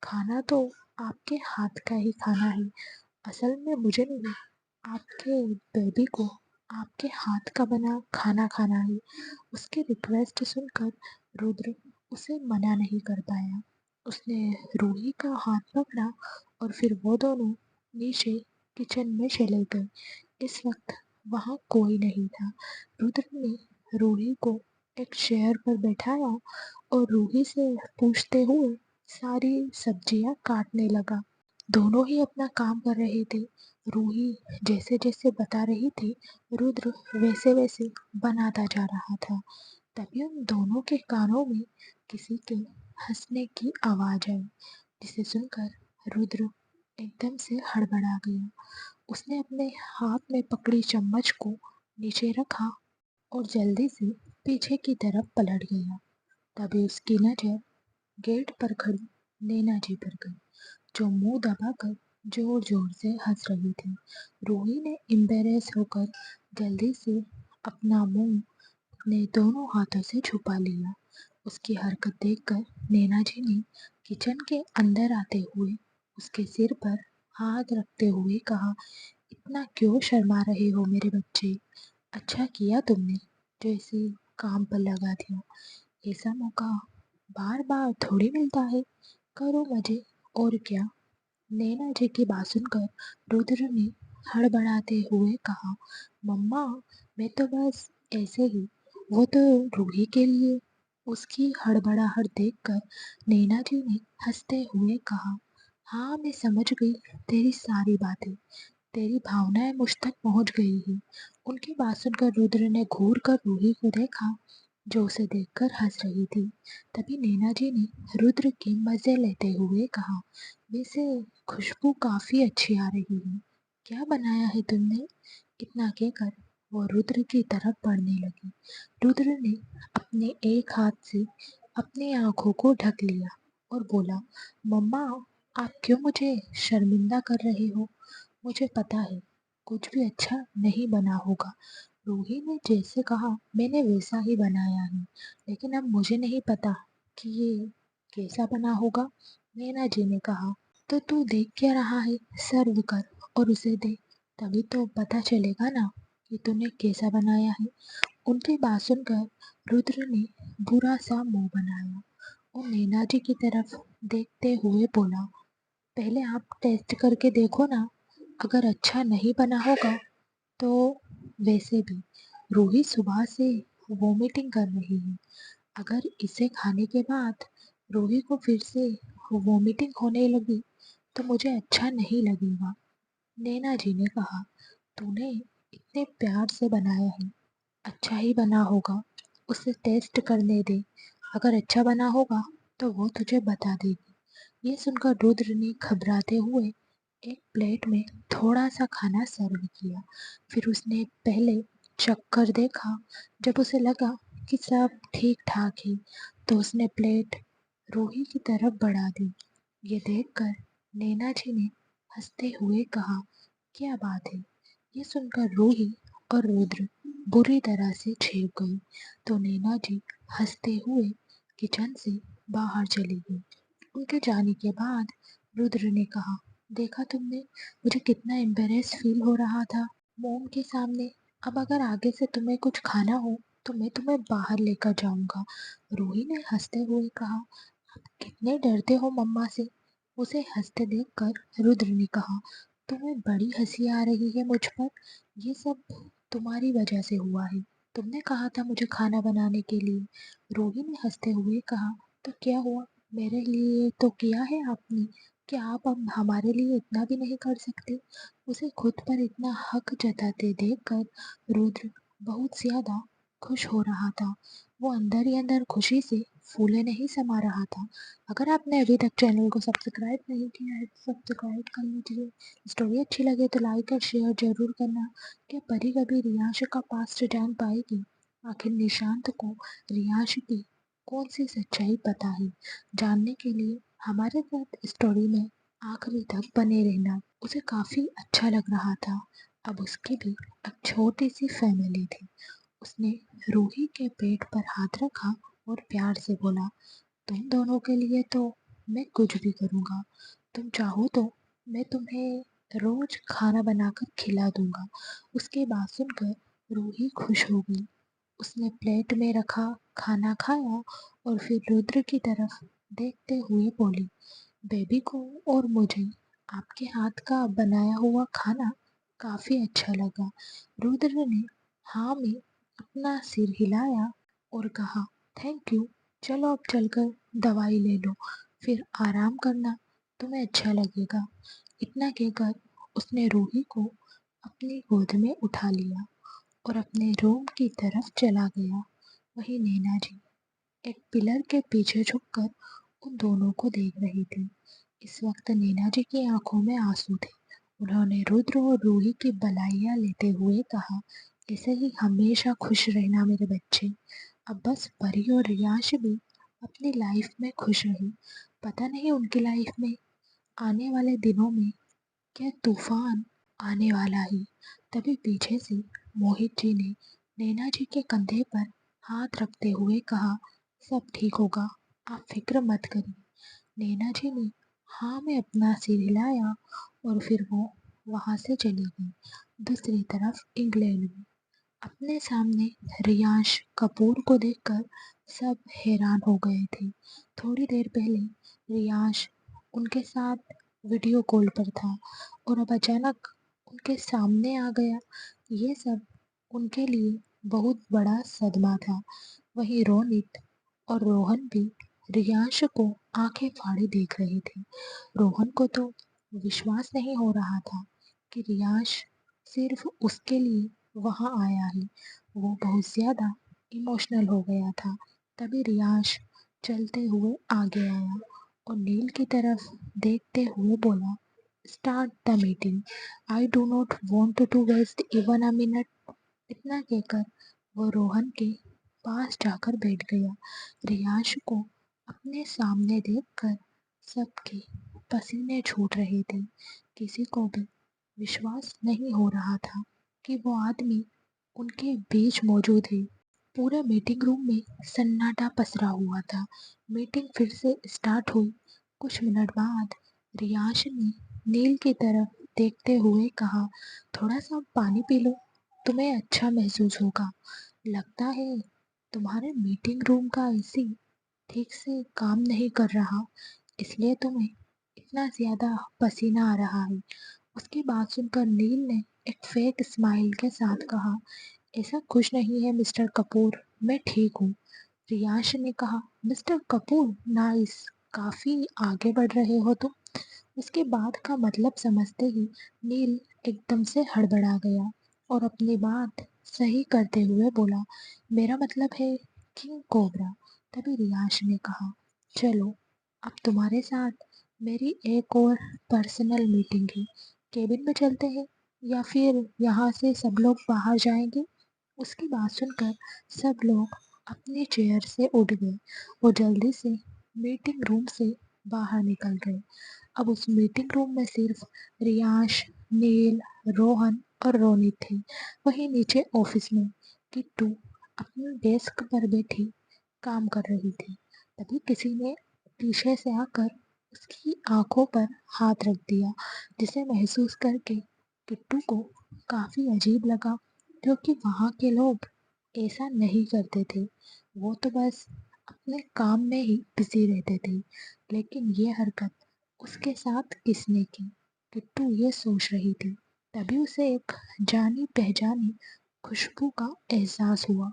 खाना तो आपके हाथ का ही खाना है। असल में मुझे नहीं, आपके बेबी को आपके हाथ का बना खाना खाना है। उसकी रिक्वेस्ट सुनकर रुद्र उसे मना नहीं कर पाया। उसने रूही का हाथ पकड़ा और फिर वो दोनों नीचे किचन में चले गए। इस वक्त वहाँ कोई नहीं था। रुद्र ने रूही को एक चेयर पर बैठाया और रूही से पूछते हुए सारी सब्जियां काटने लगा। दोनों ही अपना काम कर रहे थे। रूही जैसे जैसे बता रही थी, रुद्र वैसे वैसे बनाता जा रहा था। तभी उन दोनों के कानों में किसी के हंसने की आवाज आई, जिसे सुनकर रुद्र एकदम से हड़बड़ा गया। उसने अपने हाथ में पकड़ी चम्मच को नीचे रखा और जल्दी से पीछे की तरफ पलट गया। तभी उसकी नजर गेट पर खड़ी नैना जी पर गई, जो मुंह दबाकर जोर जोर से हंस रही थी। रूही ने एम्बेरेस होकर जल्दी से अपना मुंह अपने दोनों हाथों से छुपा लिया। उसकी हरकत देखकर नैना जी ने किचन के अंदर आते हुए उसके सिर पर हाथ रखते हुए कहा, इतना क्यों शर्मा रहे हो मेरे बच्चे? अच्छा किया तुमने जो इसे काम पर लगा दिया। ऐसा मौका बार बार थोड़ी मिलता है। करो मजे, और क्या। नैना जी की बात सुनकर रुद्र ने हड़बड़ाते हुए कहा, मम्मा, मैं तो बस ऐसे ही, वो तो रूही के लिए। उसकी हड़बड़ाहट देखकर नैना जी ने हंसते हुए कहा, हाँ, मैं समझ गई तेरी सारी बातें। तेरी भावनाएं मुझ तक पहुंच गई हैं। उनकी बात सुनकर रुद्र ने घूर कर रूही को देखा, जो उसे देखकर हंस रही थी। तभी नैना जी ने रुद्र के मजे लेते हुए कहा, वैसे खुशबू काफी अच्छी आ रही है, क्या बनाया है तुमने? इतना कहकर वो रुद्र की तरफ बढ़ने लगी। रुद्र ने अपने एक हाथ से अपनी आंखों को ढक लिया और बोला, मम्मा, आप क्यों मुझे शर्मिंदा कर रहे हो? मुझे पता है कुछ भी अच्छा नहीं बना होगा। रूही ने जैसे कहा मैंने वैसा ही बनाया है, लेकिन अब मुझे नहीं पता कि ये कैसा बना होगा। नैना जी ने कहा, तो तू देख क्या रहा है, सर्व कर और उसे दे, तभी तो पता चलेगा ना कि तूने कैसा बनाया है। उनकी बात सुनकर रुद्र ने बुरा सा मुंह बनाया और नैना जी की तरफ देखते हुए बोला, पहले आप टेस्ट करके देखो ना, अगर अच्छा नहीं बना होगा तो। वैसे भी रूही सुबह से वोमिटिंग कर रही है, अगर इसे खाने के बाद रूही को फिर से वोमिटिंग होने लगी तो मुझे अच्छा नहीं लगेगा। नैना जी ने कहा, तूने इतने प्यार से बनाया है, अच्छा ही बना होगा, उसे टेस्ट करने दे, अगर अच्छा बना होगा तो वो तुझे बता देगी। ये सुनकर रुद्र ने घबराते हुए एक प्लेट में थोड़ा सा खाना सर्व किया। फिर उसने पहले चख कर देखा। जब उसे लगा कि सब ठीक ठाक है तो उसने प्लेट रूही की तरफ बढ़ा दी। ये देखकर नैना जी ने हंसते हुए कहा, क्या बात है? ये सुनकर रूही और रुद्र बुरी तरह से छेप गई तो नैना जी हंसते हुए किचन से बाहर चली गई। उनके जाने के बाद रुद्र ने कहा, देखा तुमने, मुझे कितना एम्बेरेस फील हो रहा था मोम के सामने। अब अगर आगे से तुम्हें कुछ खाना हो तो मैं तुम्हें बाहर लेकर जाऊंगा। रूही ने हंसते हुए कहा, आप कितने डरते हो मम्मा से। उसे हंसते देखकर रुद्र ने कहा, तुम्हें बड़ी हंसी आ रही है मुझ पर। ये सब तुम्हारी वजह से हुआ है। तुमने कहा था मुझे खाना बनाने के लिए। रूही ने हंसते हुए कहा, तो क्या हुआ, मेरे लिए तो किया है आपने। क्या आप अब हमारे लिए इतना भी नहीं कर सकते। उसे खुद पर इतना हक जताते देखकर रुद्र बहुत ज्यादा खुश हो रहा था। वो अंदर ही अंदर खुशी से फूले नहीं समा रहा था। अगर आपने अभी तक चैनल को सब्सक्राइब नहीं किया है तो सब्सक्राइब कर लीजिए। स्टोरी अच्छी लगे तो लाइक और शेयर जरूर करना। क्या परी कभी रियांश का पास्ट जान पाएगी। आखिर निशांत को रियांश की कौन सी सच्चाई पता है। जानने के लिए हमारे साथ स्टोरी में आखिरी तक बने रहना। उसे काफी अच्छा लग रहा था। अब उसकी भी एक छोटी सी फैमिली थी। उसने रूही के पेट पर हाथ रखा और प्यार से बोला, तुम दोनों के लिए तो मैं कुछ भी करूँगा। तुम चाहो तो मैं तुम्हें रोज खाना बनाकर खिला दूंगा। उसकी बात सुनकर रूही खुश हो गई। उसने प्लेट में रखा खाना खाया और फिर रुद्र की तरफ देखते हुए बोली, बेबी को और मुझे आपके हाथ का बनाया हुआ खाना काफी अच्छा लगा। रुद्र ने हाँ में अपना सिर हिलाया और कहा, थैंक यू। चलो अब चलकर दवाई ले लो, फिर आराम करना, तुम्हें अच्छा लगेगा। इतना कहकर उसने रूही को अपनी गोद में उठा लिया और अपने रूम की तरफ चला गया। वहीं नैना जी एक पिलर के पीछे झुककर उन दोनों को देख रही थी। इस वक्त नैना जी की आंखों में आंसू थे। उन्होंने रुद्र और रूही की बधाइयां लेते हुए कहा, ऐसे ही हमेशा खुश रहना मेरे बच्चे। अब बस परी और रियांश भी अपनी लाइफ में खुश रहे। पता नहीं उनकी लाइफ में आने वाले दिनों में क्या तूफान आने वाला है। तभी पीछे से मोहित जी ने नैना जी के कंधे पर हाथ रखते हुए कहा, सब ठीक होगा, आप फिक्र मत करिए। नैना जी ने हाँ में अपना सिर हिलाया और फिर वो वहां से चली गई। दूसरी तरफ इंग्लैंड में अपने सामने रियांश कपूर को देखकर सब हैरान हो गए थे। थोड़ी देर पहले रियांश उनके साथ वीडियो कॉल पर था और अब अचानक उनके सामने आ गया। ये सब उनके लिए बहुत बड़ा सदमा था। वहीं रोनित और रोहन भी रियांश को आंखें फाड़े देख रहे थे। रोहन को तो विश्वास नहीं हो रहा था कि रियांश सिर्फ उसके लिए वहां आया है। वो बहुत ज्यादा इमोशनल हो गया था। तभी रियांश चलते हुए आगे आया और नील की तरफ देखते हुए बोला, start the meeting. I do not want to waste even a minute. इतना कहकर वो रोहन के पास जाकर बैठ गया। रियांश को अपने सामने देखकर सबके पसीने छूट रहे थे। किसी को भी विश्वास नहीं हो रहा था कि वो आदमी उनके बीच मौजूद है। पूरे मीटिंग रूम में सन्नाटा पसरा हुआ था। मीटिंग फिर से स्टार्ट हुई। कुछ मिनट बाद रियांश ने नील की तरफ देखते हुए कहा, थोड़ा सा पानी पी लो, तुम्हें अच्छा महसूस होगा। लगता है तुम्हारे मीटिंग रूम का एसी ठीक से काम नहीं कर रहा, इसलिए तुम्हें इतना ज्यादा पसीना आ रहा है। उसकी बात सुनकर नील ने एक फेक स्माइल के साथ कहा, ऐसा कुछ नहीं है मिस्टर कपूर, मैं ठीक हूँ। रियांश ने कहा, मिस्टर कपूर, नाइस, काफी आगे बढ़ रहे हो तुम। उसके बाद का मतलब समझते ही नील एकदम से हड़बड़ा गया और अपनी बात सही करते हुए बोला, मेरा मतलब है किंग कोबरा। तभी रियांश ने कहा, चलो अब तुम्हारे साथ मेरी एक और पर्सनल मीटिंग है। केबिन में चलते हैं या फिर यहाँ से सब लोग बाहर जाएंगे। उसकी बात सुनकर सब लोग अपनी चेयर से उठ गए और जल्दी से मीटिंग रूम से बाहर निकल गए। अब उस मीटिंग रूम में सिर्फ रियांश, नील, रोहन और रोनी थी। वहीं नीचे ऑफिस में किट्टू अपनी डेस्क पर बैठी काम कर रही थी। तभी किसी ने पीछे से आकर उसकी आंखों पर हाथ रख दिया, जिसे महसूस करके किट्टू को काफी अजीब लगा, क्योंकि वहाँ के लोग ऐसा नहीं करते थे। वो तो बस अपने काम में ही बिजी रहते थे। लेकिन ये हरकत उसके साथ किसने की? किट्टू ये सोच रही थी। तभी उसे एक जानी पहचानी खुशबू का एहसास हुआ,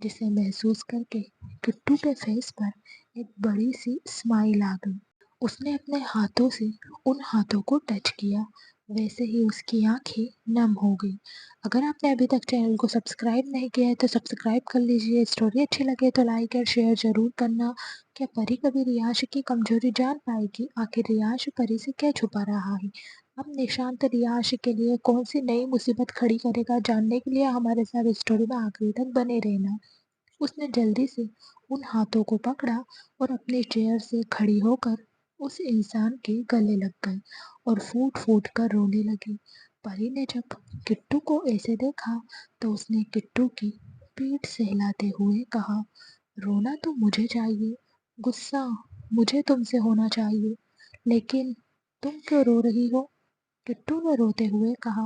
जिसे महसूस करके किट्टू के फेस पर एक बड़ी सी स्माइल आ गई। उसने अपने हाथों से उन हाथों को टच किया, वैसे ही उसकी आंखें नम हो गई। अगर आपने अभी तक चैनल को सब्सक्राइब नहीं किया है तो सब्सक्राइब कर लीजिए। स्टोरी अच्छी लगे तो लाइक और शेयर जरूर करना। क्या परी कभी रियाश की कमजोरी जान पाएगी? आखिर रियाश परी से क्या छुपा रहा है? अब निशांत रियाश के लिए कौन सी नई मुसीबत खड़ी करेगा, जानने के लिए हमारे साथ स्टोरी में आखिरी तक बने रहना। उसने जल्दी से उन हाथों को पकड़ा और अपनी चेयर से खड़ी होकर उस इंसान के गले लग गई और फूट फूट कर रोने लगी। परी ने जब किट्टू को ऐसे देखा तो उसने किट्टू की पीठ सहलाते हुए कहा, रोना तो मुझे चाहिए, गुस्सा मुझे तुमसे होना चाहिए, लेकिन तुम क्यों रो रही हो? किट्टू ने रोते हुए कहा,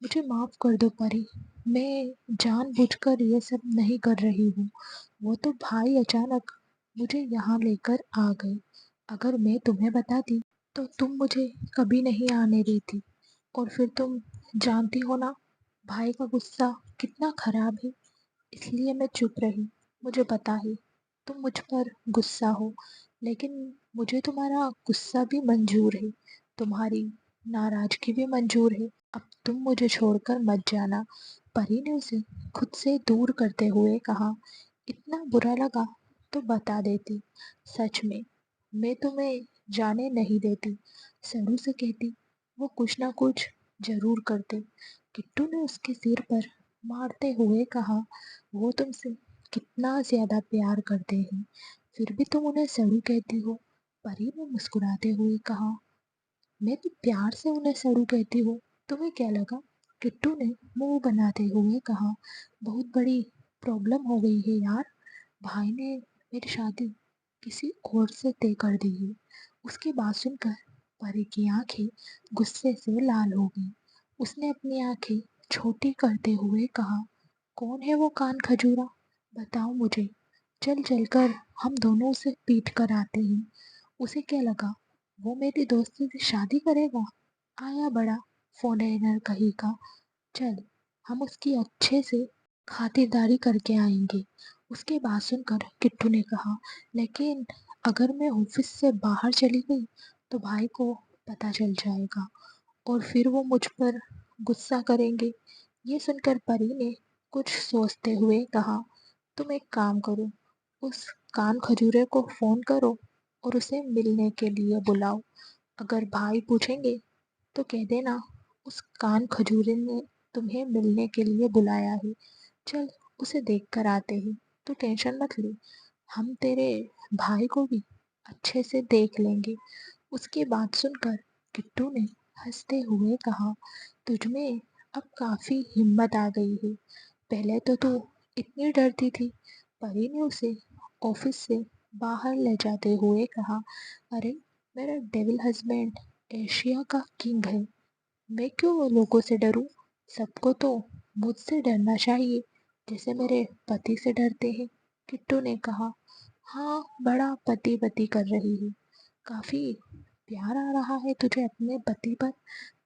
मुझे माफ कर दो परी, मैं जानबूझकर ये सब नहीं कर रही हूँ। वो तो भाई अचानक मुझे यहाँ लेकर आ गए। अगर मैं तुम्हें बताती तो तुम मुझे कभी नहीं आने देती। और फिर तुम जानती हो ना, भाई का गुस्सा कितना खराब है। इसलिए मैं चुप रही। मुझे पता है तुम मुझ पर गुस्सा हो, लेकिन मुझे तुम्हारा गुस्सा भी मंजूर है, तुम्हारी नाराजगी भी मंजूर है। अब तुम मुझे छोड़कर मत जाना। परी ने उसे खुद से दूर करते हुए कहा, इतना बुरा लगा तो बता देती। सच में मैं तुम्हें जाने नहीं देती। सरू से कहती, वो कुछ ना कुछ जरूर करते। किट्टू ने उसके सिर पर मारते हुए कहा, वो तुमसे कितना ज्यादा प्यार करते हैं, फिर भी तुम उन्हें सड़ू कहती हो। परी ने मुस्कुराते हुए कहा, मैं तो प्यार से उन्हें सड़ू कहती हूँ, तुम्हें क्या लगा? किट्टू ने मुंह बनाते हुए कहा, बहुत बड़ी प्रॉब्लम हो गई है यार। भाई ने मेरी शादी किसी और से तय कर दी है। उसकी बात सुनकर परी की आंखें गुस्से से लाल हो गई। उसने अपनी आंखें छोटी करते हुए कहा, कौन है वो कान खजूरा? बताओ मुझे। चल चलकर हम दोनों उसे पीट कर आते हैं। उसे क्या लगा वो मेरी दोस्ती से शादी करेगा? आया बड़ा फॉरेनर कहीं का। चल हम उसकी अच्छे से खातिरदारी करके आएंगे। उसकी बात सुनकर किट्टू ने कहा, लेकिन अगर मैं ऑफिस से बाहर चली गई तो भाई को पता चल जाएगा और फिर वो मुझ पर गुस्सा करेंगे। ये सुनकर परी ने कुछ सोचते हुए कहा, तुम एक काम करो, उस कान खजूरे को फोन करो और उसे मिलने के लिए बुलाओ। अगर भाई पूछेंगे तो कह देना उस कान खजूरे ने तुम्हें मिलने के लिए बुलाया है। चल उसे देख कर आते हैं। तू टेंशन मत ले, हम तेरे भाई को भी अच्छे से देख लेंगे। उसकी बात सुनकर किट्टू ने हंसते हुए कहा, तुझमें अब काफी हिम्मत आ गई है। पहले तो तू इतनी डरती थी। परी ने उसे ऑफिस से बाहर ले जाते हुए कहा, अरे मेरा डेविल हस्बैंड एशिया का किंग है, मैं क्यों लोगों से डरूं? सबको तो मुझसे डरना चाहिए, जैसे मेरे पति से डरते हैं। किट्टू ने कहा, हाँ बड़ा पति पति कर रही है, काफी प्यार आ रहा है तुझे अपने पति पर।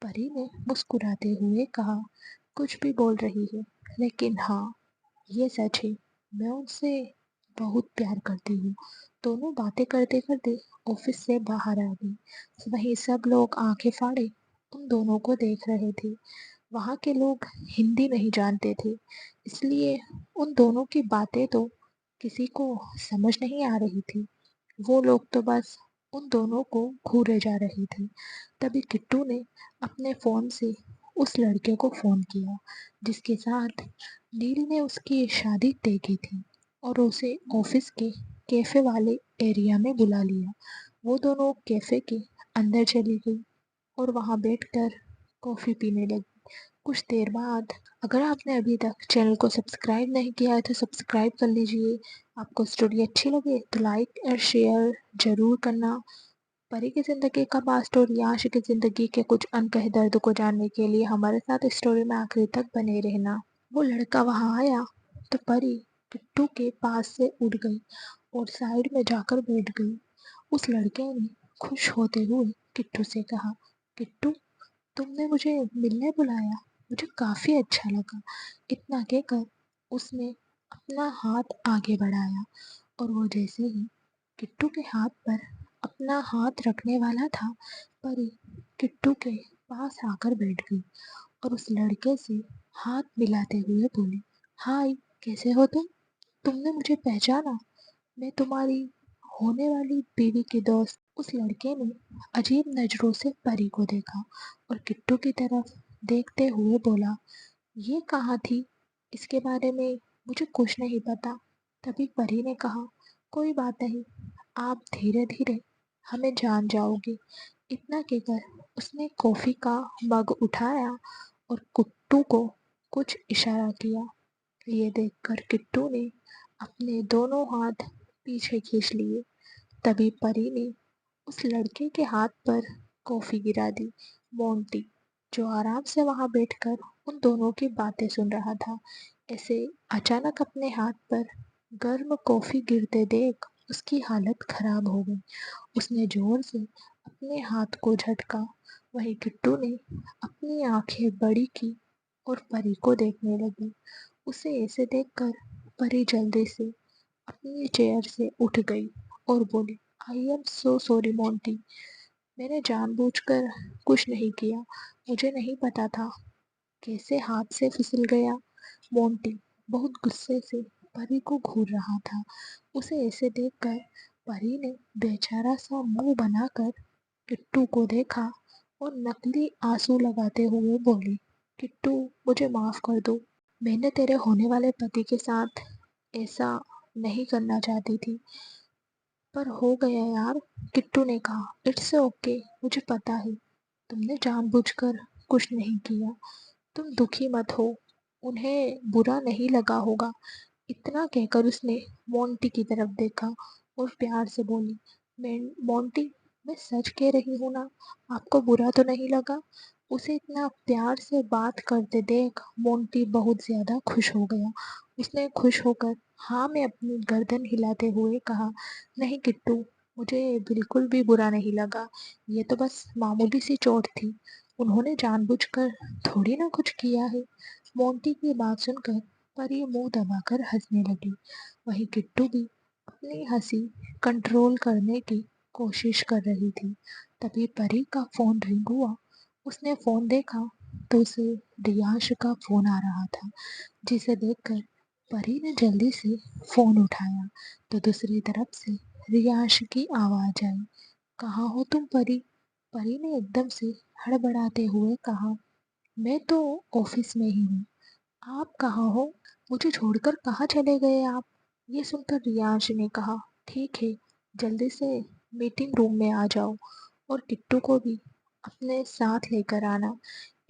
परी ने मुस्कुराते हुए कहा, कुछ भी बोल रही है, लेकिन हाँ ये सच है, मैं उनसे बहुत प्यार करती हूँ। दोनों बातें करते करते ऑफिस से बाहर आ गई। वहीं सब लोग आंखें फाड़े उन दोनों को देख रहे थे। वहाँ के लोग हिंदी नहीं जानते थे, इसलिए उन दोनों की बातें तो किसी को समझ नहीं आ रही थी। वो लोग तो बस उन दोनों को घूरे जा रहे थे। तभी किट्टू ने अपने फोन से उस लड़के को फोन किया जिसके साथ नील ने उसकी शादी तय की थी, और उसे ऑफिस के कैफे वाले एरिया में बुला लिया। वो दोनों कैफे के अंदर चली गई और वहां बैठकर कॉफी पीने लगी। कुछ देर बाद अगर आपने अभी तक चैनल को सब्सक्राइब नहीं किया है तो सब्सक्राइब कर लीजिए। आपको स्टोरी अच्छी लगे तो लाइक और शेयर ज़रूर करना। परी की ज़िंदगी का पास्ट और याश की ज़िंदगी के कुछ अनकहे दर्द को जानने के लिए हमारे साथ स्टोरी में आखिरी तक बने रहना। वो लड़का वहाँ आया तो परी किट्टू के पास से उठ गई और साइड में जाकर बैठ गई। उस लड़के ने खुश होते हुए किट्टू से कहा, किट्टू, तुमने मुझे मिलने बुलाया, मुझे काफ़ी अच्छा लगा। इतना कहकर उसने अपना हाथ आगे बढ़ाया और वो जैसे ही किट्टू के हाथ पर अपना हाथ रखने वाला था, परी किट्टू के पास आकर बैठ गई और उस लड़के से हाथ मिलाते हुए बोली, हाय, कैसे हो तुम? तुमने मुझे पहचाना? मैं तुम्हारी होने वाली बीवी की दोस्त। उस लड़के ने अजीब नजरों से परी को देखा और किट्टू की तरफ देखते हुए बोला, ये कहाँ थी? इसके बारे में मुझे कुछ नहीं पता। तभी परी ने कहा, कोई बात नहीं, आप धीरे धीरे हमें जान जाओगे। इतना कहकर उसने कॉफी का मग उठाया और किट्टू को कुछ इशारा किया। ये देखकर किट्टू ने अपने दोनों हाथ पीछे खींच लिए। तभी परी ने उस लड़के के हाथ पर कॉफी गिरा दी। मोंटी, जो आराम से वहां बैठकर उन दोनों की बातें सुन रहा था, ऐसे अचानक अपने हाथ पर गर्म कॉफी गिरते देख उसकी हालत खराब हो गई। उसने जोर से अपने हाथ को झटका। वहीं किट्टू ने अपनी आंखें बड़ी की और परी को देखने लगी। उसे ऐसे देखकर परी जल्दी से अपनी चेयर से उठ गई और बोली, I am so sorry Monty, मैंने जानबूझकर कुछ नहीं किया, मुझे नहीं पता था, कैसे हाथ से फिसल गया। मोंटी बहुत गुस्से से परी को घूर रहा था। उसे ऐसे देखकर परी ने बेचारा सा मुंह बनाकर किट्टू को देखा और नकली आंसू लगाते हुए बोली, किट्टू, मुझे माफ कर दो, मैंने तेरे होने वाले पति के साथ ऐसा नहीं करना चाहती थी, पर हो गया यार। किट्टू ने कहा, इट्स ओके, मुझे पता है तुमने जानबूझकर कुछ नहीं किया, तुम दुखी मत हो, उन्हें बुरा नहीं लगा होगा। इतना कहकर उसने मोंटी की तरफ देखा और प्यार से बोली, मैं मोंटी, मैं सच कह रही हूँ ना, आपको बुरा तो नहीं लगा? उसे इतना प्यार से बात करते देख मोंटी बहुत ज्यादा खुश हो गया। उसने खुश होकर हाँ में अपनी गर्दन हिलाते हुए कहा, नहीं किट्टू, मुझे बिल्कुल भी बुरा नहीं लगा, ये तो बस मामूली सी चोट थी, उन्होंने जानबूझकर थोड़ी ना कुछ किया है। मोंटी की बात सुनकर परी मुंह दबाकर हंसने लगी। वहीं किट्टू भी अपनी हंसी कंट्रोल करने की कोशिश कर रही थी। तभी परी का फोन रिंग हुआ। उसने फोन देखा तो उसे रियांश का फोन आ रहा था, जिसे देखकर परी ने जल्दी से फोन उठाया तो दूसरी तरफ से रियांश की आवाज आई, कहाँ हो तुम परी? परी ने एकदम से हड़बड़ाते हुए कहा, मैं तो ऑफिस में ही हूँ, आप कहाँ हो? मुझे छोड़कर कहाँ चले गए आप? ये सुनकर रियांश ने कहा, ठीक है, जल्दी से मीटिंग रूम में आ जाओ और किट्टू को भी अपने साथ लेकर आना।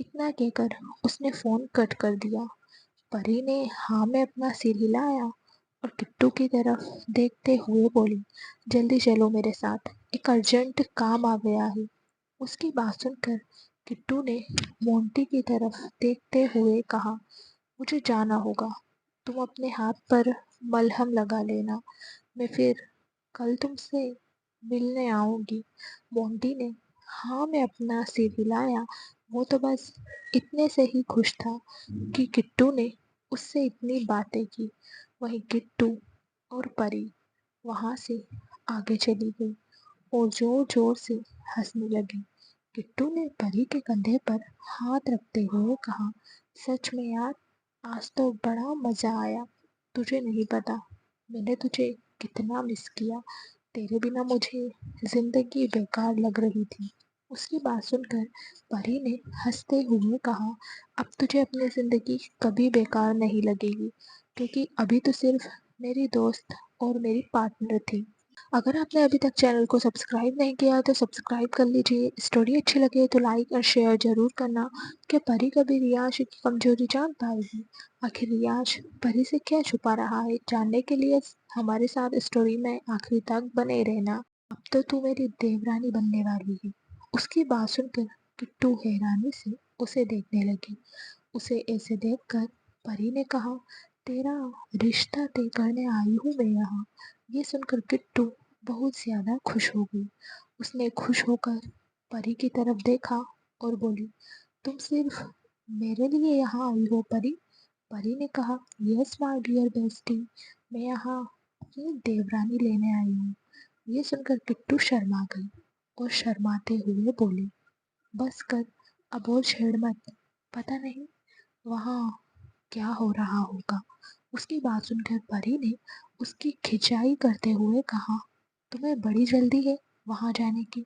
इतना कहकर उसने फोन कट कर दिया। परी ने हाँ में अपना सिर हिलाया और किट्टू की तरफ देखते हुए बोली, जल्दी चलो मेरे साथ, एक अर्जेंट काम आ गया है। उसकी बात सुनकर किट्टू ने मोंटी की तरफ देखते हुए कहा, मुझे जाना होगा, तुम अपने हाथ पर मलहम लगा लेना, मैं फिर कल तुमसे मिलने आऊंगी। मोंटी ने हाँ में अपना सिर हिलाया। वो तो बस इतने से ही खुश था कि किट्टू ने उससे इतनी बातें की। वहीं किट्टू और परी वहां से आगे चली गई और जोर जोर से हंसने लगी। किट्टू ने परी के कंधे पर हाथ रखते हुए कहा, सच में यार, आज तो बड़ा मजा आया, तुझे नहीं पता मैंने तुझे कितना मिस किया, तेरे बिना मुझे जिंदगी बेकार लग रही थी। उसकी बात सुनकर परी ने हंसते हुए कहा, अब तुझे अपनी जिंदगी कभी बेकार नहीं लगेगी, क्योंकि अभी तो सिर्फ मेरी दोस्त और मेरी पार्टनर थी, अगर आपने अभी तक चैनल को सब्सक्राइब नहीं किया तो सब्सक्राइब कर लीजिए। स्टोरी अच्छी लगे तो लाइक और शेयर ज़रूर करना। क्या परी कभी रियाश की कमजोरी जान पाएगी? आखिर रियाश परी से क्या छुपा रहा है, जानने के लिए हमारे साथ स्टोरी में आखिरी तक बने रहना। अब तो तू मेरी देवरानी बनने वाली है। उसकी बात सुनकर किट्टू हैरानी से उसे देखने लगी। उसे ऐसे देखकर परी ने कहा, तेरा रिश्ता तय करने आई हूँ मैं यहाँ। ये सुनकर किट्टू बहुत ज्यादा खुश हो गई। उसने खुश होकर परी की तरफ देखा और बोली, तुम सिर्फ मेरे लिए यहाँ आई हो परी? परी ने कहा, यस माय डियर बेस्टी, मैं यहाँ अपनी देवरानी लेने आई हूँ। ये सुनकर किट्टू शर्मा गई और शर्माते हुए बोली, बस कर, अब और छेड़ मत, पता नहीं वहाँ क्या हो रहा होगा। उसकी बात सुनकर परी ने उसकी खिंचाई करते हुए कहा, तुम्हें बड़ी जल्दी है वहां जाने की?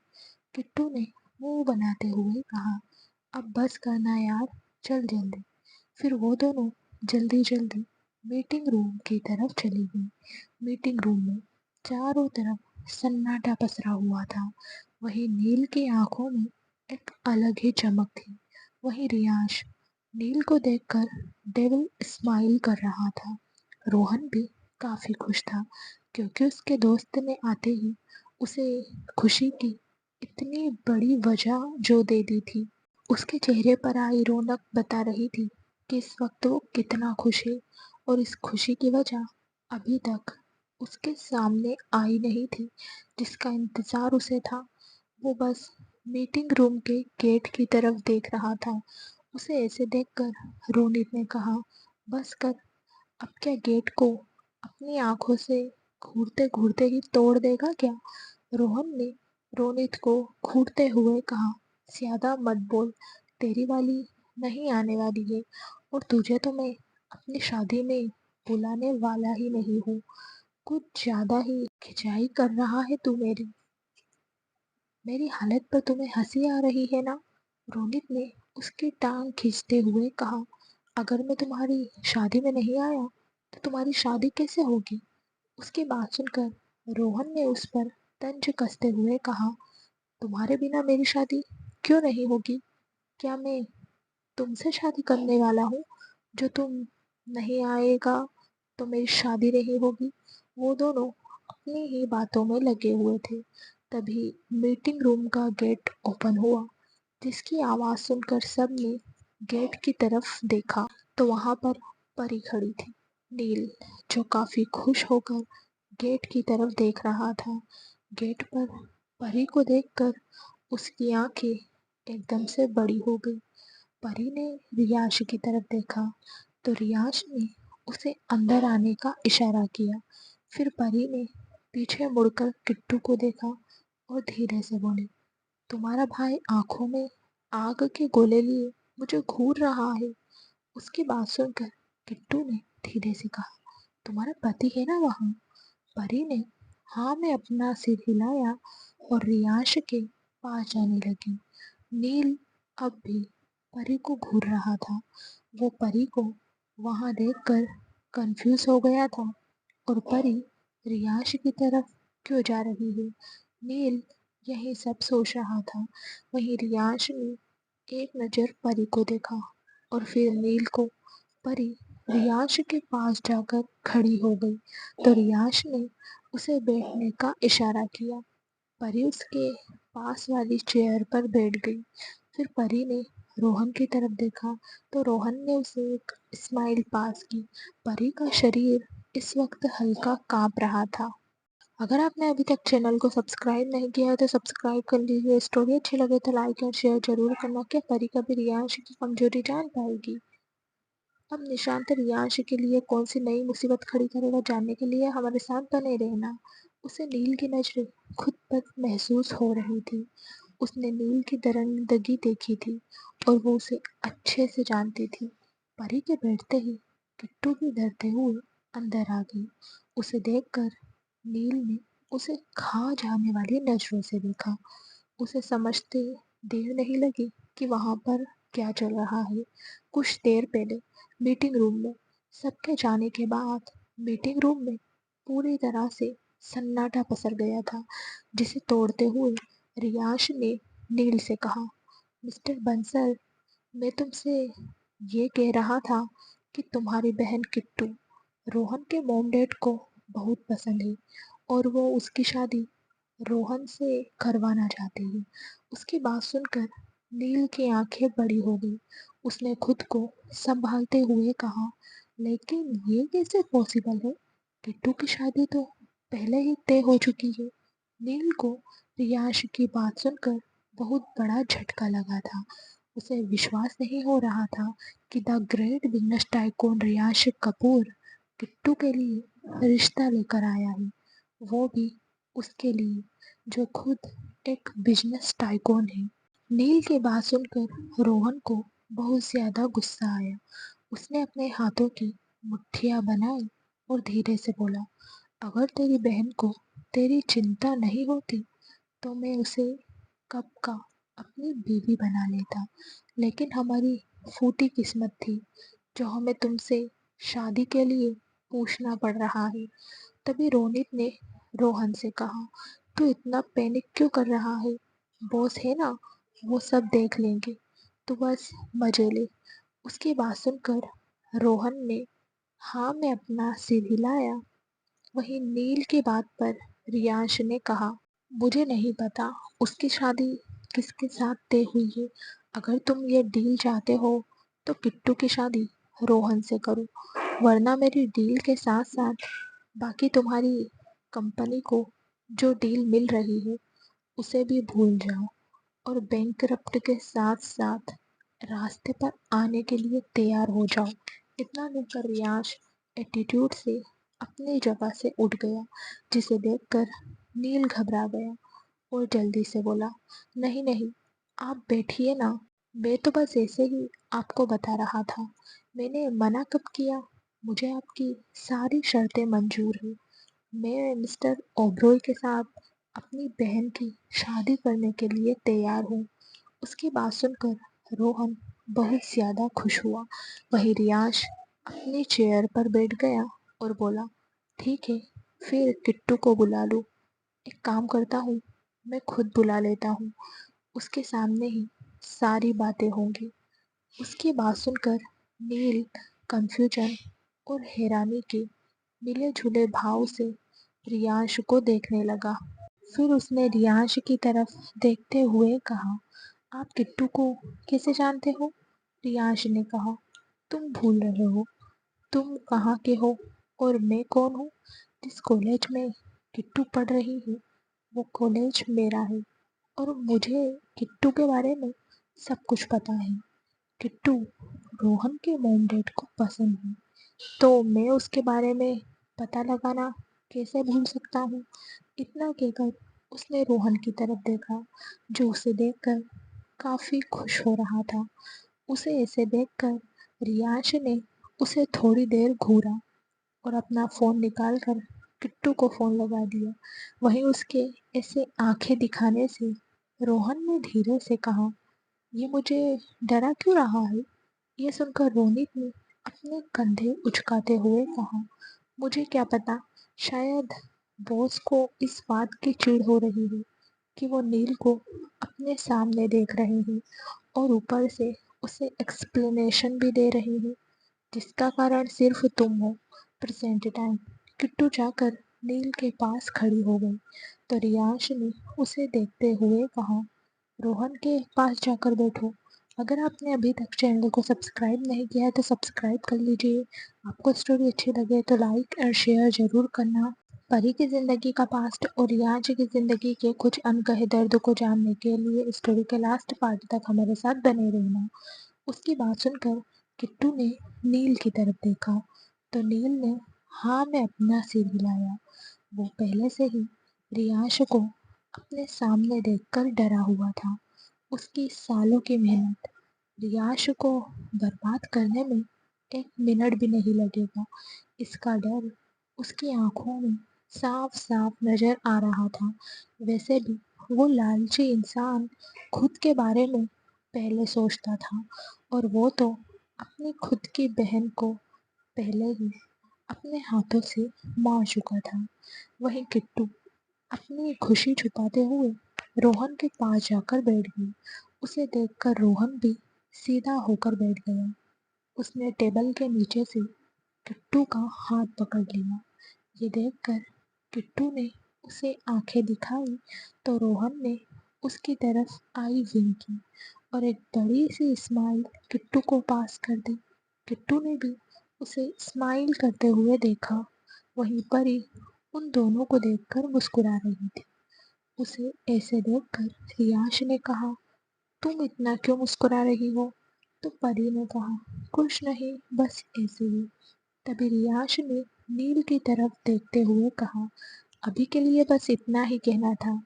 किट्टू ने मुंह बनाते हुए कहा, अब बस करना यार, चल जल्दी। फिर वो दोनों जल्दी जल्दी मीटिंग रूम की तरफ चली गई। मीटिंग रूम में चारों तरफ सन्नाटा पसरा हुआ था। वहीं नील की आंखों में एक अलग ही चमक थी। वहीं रियांश नील को देखकर डेविल स्माइल कर रहा था। रोहन भी काफी खुश था, क्योंकि उसके दोस्त ने आते ही उसे खुशी की इतनी बड़ी वजह जो दे दी थी। उसके चेहरे पर आई रौनक बता रही थी कि इस वक्त वो कितना खुश है, और इस खुशी की वजह अभी तक उसके सामने आई नहीं थी, जिसका इंतजार उसे था। वो बस मीटिंग रूम के गेट की तरफ देख रहा था। उसे ऐसे देखकर रोनित ने कहा, बस कर, अब क्या गेट को अपनी आंखों से घूरते घूरते ही तोड़ देगा क्या? रोहन ने रोनित को घूरते हुए कहा, ज्यादा मत बोल, तेरी वाली नहीं आने वाली है, और तुझे तो मैं अपनी शादी में बुलाने वाला ही नहीं हूँ। कुछ ज्यादा ही खिंचाई कर रहा है तू मेरी। मेरी हालत पर तुम्हें हंसी आ रही है ना? रोनित ने उसकी टांग खींचते हुए कहा, अगर मैं तुम्हारी शादी में नहीं आया तो तुम्हारी शादी कैसे होगी? उसकी बात सुनकर रोहन ने उस पर तंज कसते हुए कहा, तुम्हारे बिना मेरी शादी क्यों नहीं होगी? क्या मैं तुमसे शादी करने वाला हूँ जो तुम नहीं आएगा तो मेरी शादी नहीं होगी? वो दोनों अपनी ही बातों में लगे हुए थे। तभी मीटिंग रूम का गेट ओपन हुआ, जिसकी आवाज सुनकर सबने गेट की तरफ देखा तो वहां पर परी खड़ी थी। नील, जो काफी खुश होकर गेट की तरफ देख रहा था। गेट पर परी को देखकर उसकी आंखें एकदम से बड़ी हो गई। परी ने रियाश की तरफ देखा तो रियाश ने उसे अंदर आने का इशारा किया। फिर परी ने पीछे मुड़कर किट्टू को देखा और धीरे से बोली, तुम्हारा भाई आंखों में आग के गोले लिए मुझे घूर रहा है। उसकी बात सुनकर किट्टू ने धीरे से कहा, तुम्हारा पति है ना वहाँ? परी ने हाँ में अपना सिर हिलाया और रियांश के पास जाने लगी। नील अब भी परी को घूर रहा था। वो परी को वहां देखकर कंफ्यूज हो गया था, और परी रियांश की तरफ क्यों जा रही है? नील यही सब सोच रहा था। वहीं रियांश ने एक नजर परी को देखा और फिर नील को। परी रियांश के पास जाकर खड़ी हो गई तो रियांश ने उसे बैठने का इशारा किया। परी उसके पास वाली चेयर पर बैठ गई। फिर परी ने रोहन की तरफ देखा तो रोहन ने उसे एक स्माइल पास की। परी का शरीर इस वक्त हल्का कांप रहा था। अगर आपने अभी तक चैनल को सब्सक्राइब नहीं किया है तो सब्सक्राइब कर लीजिए। स्टोरी अच्छी लगे तो लाइक और शेयर जरूर करना। क्या परी कभी रियांश की कमजोरी जान पाएगी? अब निशांत रियांश के लिए कौन सी नई मुसीबत खड़ी करेगा, जानने के लिए हमारे साथ बने रहना। उसे नील की नजरें खुद पर महसूस हो रही थी। उसने नील की दरिंदगी देखी थी और वो उसे अच्छे से जानती थी। परी के बैठते ही किट्टू भी डरते हुए अंदर आ गई। उसे देखकर नील ने उसे खा जाने वाली नजरों से देखा। उसे समझते देर नहीं लगी कि वहां पर क्या चल रहा है। कुछ देर पहले मीटिंग रूम में सबके जाने के बाद मीटिंग रूम में पूरी तरह से सन्नाटा पसर गया था, जिसे तोड़ते हुए रियाश ने नील से कहा, मिस्टर बंसल, मैं तुमसे ये कह रहा था कि तुम्हारी बहन किट्टू रोहन के मॉम डैड को बहुत पसंद है और वो उसकी शादी रोहन से करवाना चाहते हैं। उसकी बात सुनकर नील की आंखें बड़ी हो गई। उसने खुद को संभालते हुए कहा, लेकिन ये कैसे पॉसिबल है? किट्टू की शादी तो पहले ही तय हो चुकी है। नील को रियाश की बात सुनकर बहुत बड़ा झटका लगा था। उसे विश्वास नहीं हो रहा था कि the great business tycoon Riyash Kapoor Kittu के लिए रिश्ता लेकर आया है, वो भी उसके लिए जो खुद एक बिजनेस टाइकून है। नील की बात सुनकर रोहन को बहुत ज्यादा गुस्सा आया। उसने अपने हाथों की मुट्ठियां बनाई और धीरे से बोला, अगर तेरी बहन को तेरी चिंता नहीं होती तो मैं उसे कब का अपनी बीवी बना लेता, लेकिन हमारी फूटी किस्मत थी जो हमें तुमसे शादी के लिए पूछना पड़ रहा है। तभी रोनित ने रोहन से कहा, तू इतना पैनिक क्यों कर रहा है? बॉस है ना, वो सब देख लेंगे, तू बस मजे ले। उसकी बात सुनकर रोहन ने हाँ में अपना सिर हिलाया। वहीं नील की बात पर रियांश ने कहा, मुझे नहीं पता उसकी शादी किसके साथ तय हुई है। अगर तुम ये डील चाहते हो तो किट्टू की शादी रोहन से करो, वरना मेरी डील के साथ साथ बाकी तुम्हारी कंपनी को जो डील मिल रही है उसे भी भूल जाओ और बैंकरप्ट के साथ साथ रास्ते पर आने के लिए तैयार हो जाओ। इतना कहकर रियांश एटीट्यूड से अपनी जगह से उठ गया, जिसे देखकर नील घबरा गया और जल्दी से बोला, नहीं नहीं, आप बैठिए ना, मैं तो बस ऐसे ही आपको बता रहा था। मैंने मना कब किया? मुझे आपकी सारी शर्तें मंजूर हैं। मैं मिस्टर ओबरॉय के साथ अपनी बहन की शादी करने के लिए तैयार हूँ। उसकी बात सुनकर रोहन बहुत ज्यादा खुश हुआ। वही रियाश अपनी चेयर पर बैठ गया और बोला, ठीक है, फिर किट्टू को बुला लूँ। एक काम करता हूँ, मैं खुद बुला लेता हूँ, उसके सामने ही सारी बातें होंगी। उसकी बात सुनकर नील कंफ्यूजन और हैरानी के मिले जुले भाव से रियांश को देखने लगा। फिर उसने रियांश की तरफ देखते हुए कहा, आप किट्टू को कैसे जानते हो? रियांश ने कहा, तुम भूल रहे हो, तुम कहाँ के हो और मैं कौन हूँ? जिस कॉलेज में किट्टू पढ़ रही है वो कॉलेज मेरा है और मुझे किट्टू के बारे में सब कुछ पता है। किट्टू रोहन के मॉम डैड को पसंद है, तो मैं उसके बारे में पता लगाना कैसे भूल सकता हूँ? इतना कहकर उसने रोहन की तरफ देखा, जो उसे देखकर काफी खुश हो रहा था। उसे ऐसे देखकर रियांश ने उसे थोड़ी देर घूरा और अपना फोन निकालकर किट्टू को फोन लगा दिया। वहीं उसके ऐसे आंखें दिखाने से रोहन ने धीरे से कहा, ये मुझे डरा क्यों रहा है? ये सुनकर रोनित ने अपने कंधे उचकाते हुए कहा, मुझे क्या पता, शायद बॉस को इस बात की चिढ़ हो रही है कि वो नील को अपने सामने देख रहे हैं और ऊपर से उसे एक्सप्लेनेशन भी दे रहे हैं, जिसका कारण सिर्फ तुम हो। Present time. किट्टू जाकर नील के पास खड़ी हो गई तो रियांश ने उसे देखते हुए कहा, रोहन के पास जाकर बैठो। अगर आपने अभी तक चैनल को सब्सक्राइब नहीं किया है तो सब्सक्राइब कर लीजिए। आपको स्टोरी अच्छी लगे तो लाइक और शेयर जरूर करना। परी की जिंदगी का पास्ट और रियाज की जिंदगी के कुछ अनकहे दर्द को जानने के लिए स्टोरी के लास्ट पार्ट तक हमारे साथ बने रहना। उसकी बात सुनकर किट्टू ने नील की तरफ देखा तो नील ने हाँ में अपना सिर हिलाया। वो पहले से ही रियांश को अपने सामने देखकर डरा हुआ था। उसकी सालों की मेहनत रियाश को बर्बाद करने में एक मिनट भी नहीं लगेगा, इसका डर उसकी आंखों में साफ साफ नजर आ रहा था। वैसे भी वो लालची इंसान खुद के बारे में पहले सोचता था और वो तो अपनी खुद की बहन को पहले ही अपने हाथों से मार चुका था। वहीं किट्टू अपनी खुशी छुपाते हुए रोहन के पास जाकर बैठ गई। उसे देखकर रोहन भी सीधा होकर बैठ गया। उसने टेबल के नीचे से किट्टू का हाथ पकड़ लिया। ये देखकर किट्टू ने उसे आंखें दिखाई तो रोहन ने उसकी तरफ आई विंक की और एक बड़ी सी स्माइल किट्टू को पास कर दी। किट्टू ने भी उसे स्माइल करते हुए देखा। वहीं परी उन दोनों को देखकर मुस्कुरा रही थी। उसे ऐसे देखकर रियाश ने कहा, तुम इतना क्यों मुस्कुरा रही हो? तो परी ने कहा, कुछ नहीं, बस ऐसे ही। तभी रियाश ने नील की तरफ देखते हुए कहा, अभी के लिए बस इतना ही कहना था।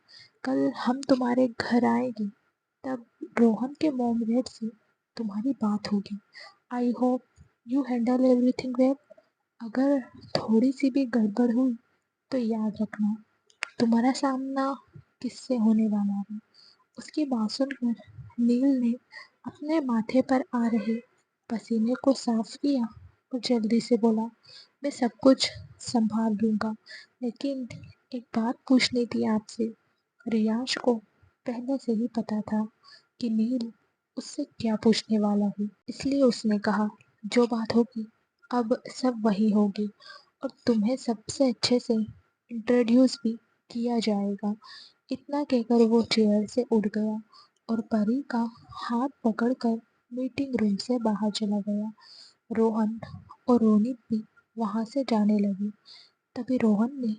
कल हम तुम्हारे घर आएंगे, तब रोहन के मॉम डैड से तुम्हारी बात होगी। I hope you handle everything well. अगर थोड़ी सी भी गड़बड़ हुई तो याद रखना तुम्हारा सामना किससे होने वाला है। उसकी बात सुनकर नील ने अपने माथे पर आ रहे पसीने को साफ किया और जल्दी से बोला, मैं सब कुछ संभाल लूंगा, लेकिन एक बात पूछनी थी आपसे। रियाश को पहले से ही पता था कि नील उससे क्या पूछने वाला है, इसलिए उसने कहा, जो बात होगी अब सब वही होगी और तुम्हें सबसे अच्छे से इंट्रोड्यूस भी किया जाएगा। इतना कहकर वो चेयर से उठ गया और परी का हाथ पकड़कर मीटिंग रूम से बाहर चला गया। रोहन और रोनित भी वहां से जाने लगे। तभी रोहन ने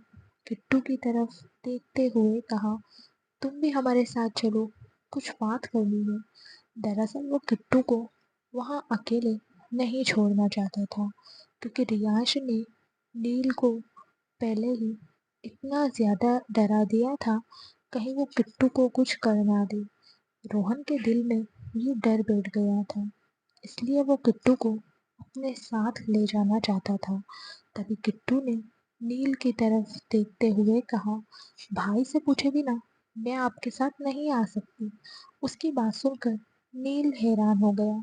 किट्टू की तरफ देखते हुए कहा, तुम भी हमारे साथ चलो, कुछ बात करनी है। दरअसल वो किट्टू को वहां अकेले नहीं छोड़ना चाहता था, क्योंकि रियाश ने नील को पहले ही इतना ज्यादा डरा दिया था, कहीं वो किट्टू को कुछ कर ना दे। रोहन के दिल में ये डर बैठ गया था, इसलिए वो किट्टू को अपने साथ ले जाना चाहता था। तभी किट्टू ने नील की तरफ देखते हुए कहा, भाई से पूछे बिना मैं आपके साथ नहीं आ सकती। उसकी बात सुनकर नील हैरान हो गया।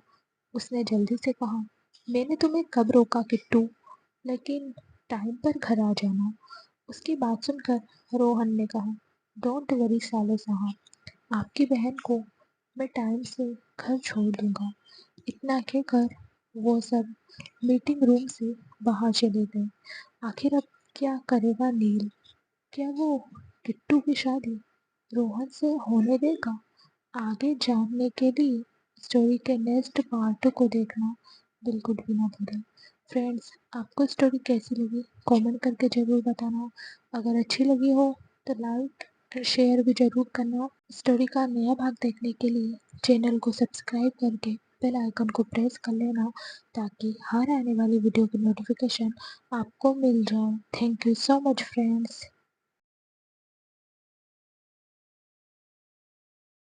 उसने जल्दी से कहा, मैंने तुम्हें कब रोका किट्टू, लेकिन टाइम पर घर आ जाना। उसकी बात सुनकर रोहन ने कहा, डोंट वरी साले साहब, आपकी बहन को मैं टाइम से घर छोड़ दूंगा। इतना कहकर वो सब मीटिंग रूम से बाहर चले गए। आखिर अब क्या करेगा नील? क्या वो किट्टू की शादी रोहन से होने देगा? आगे जानने के लिए स्टोरी के नेक्स्ट पार्ट को देखना बिल्कुल भी ना भूलें। फ्रेंड्स, आपको स्टोरी कैसी लगी कमेंट करके ज़रूर बताना। अगर अच्छी लगी हो तो लाइक और शेयर भी ज़रूर करना। स्टोरी का नया भाग देखने के लिए चैनल को सब्सक्राइब करके बेल आइकन को प्रेस कर लेना, ताकि हर आने वाली वीडियो की नोटिफिकेशन आपको मिल जाए। Thank you so much friends.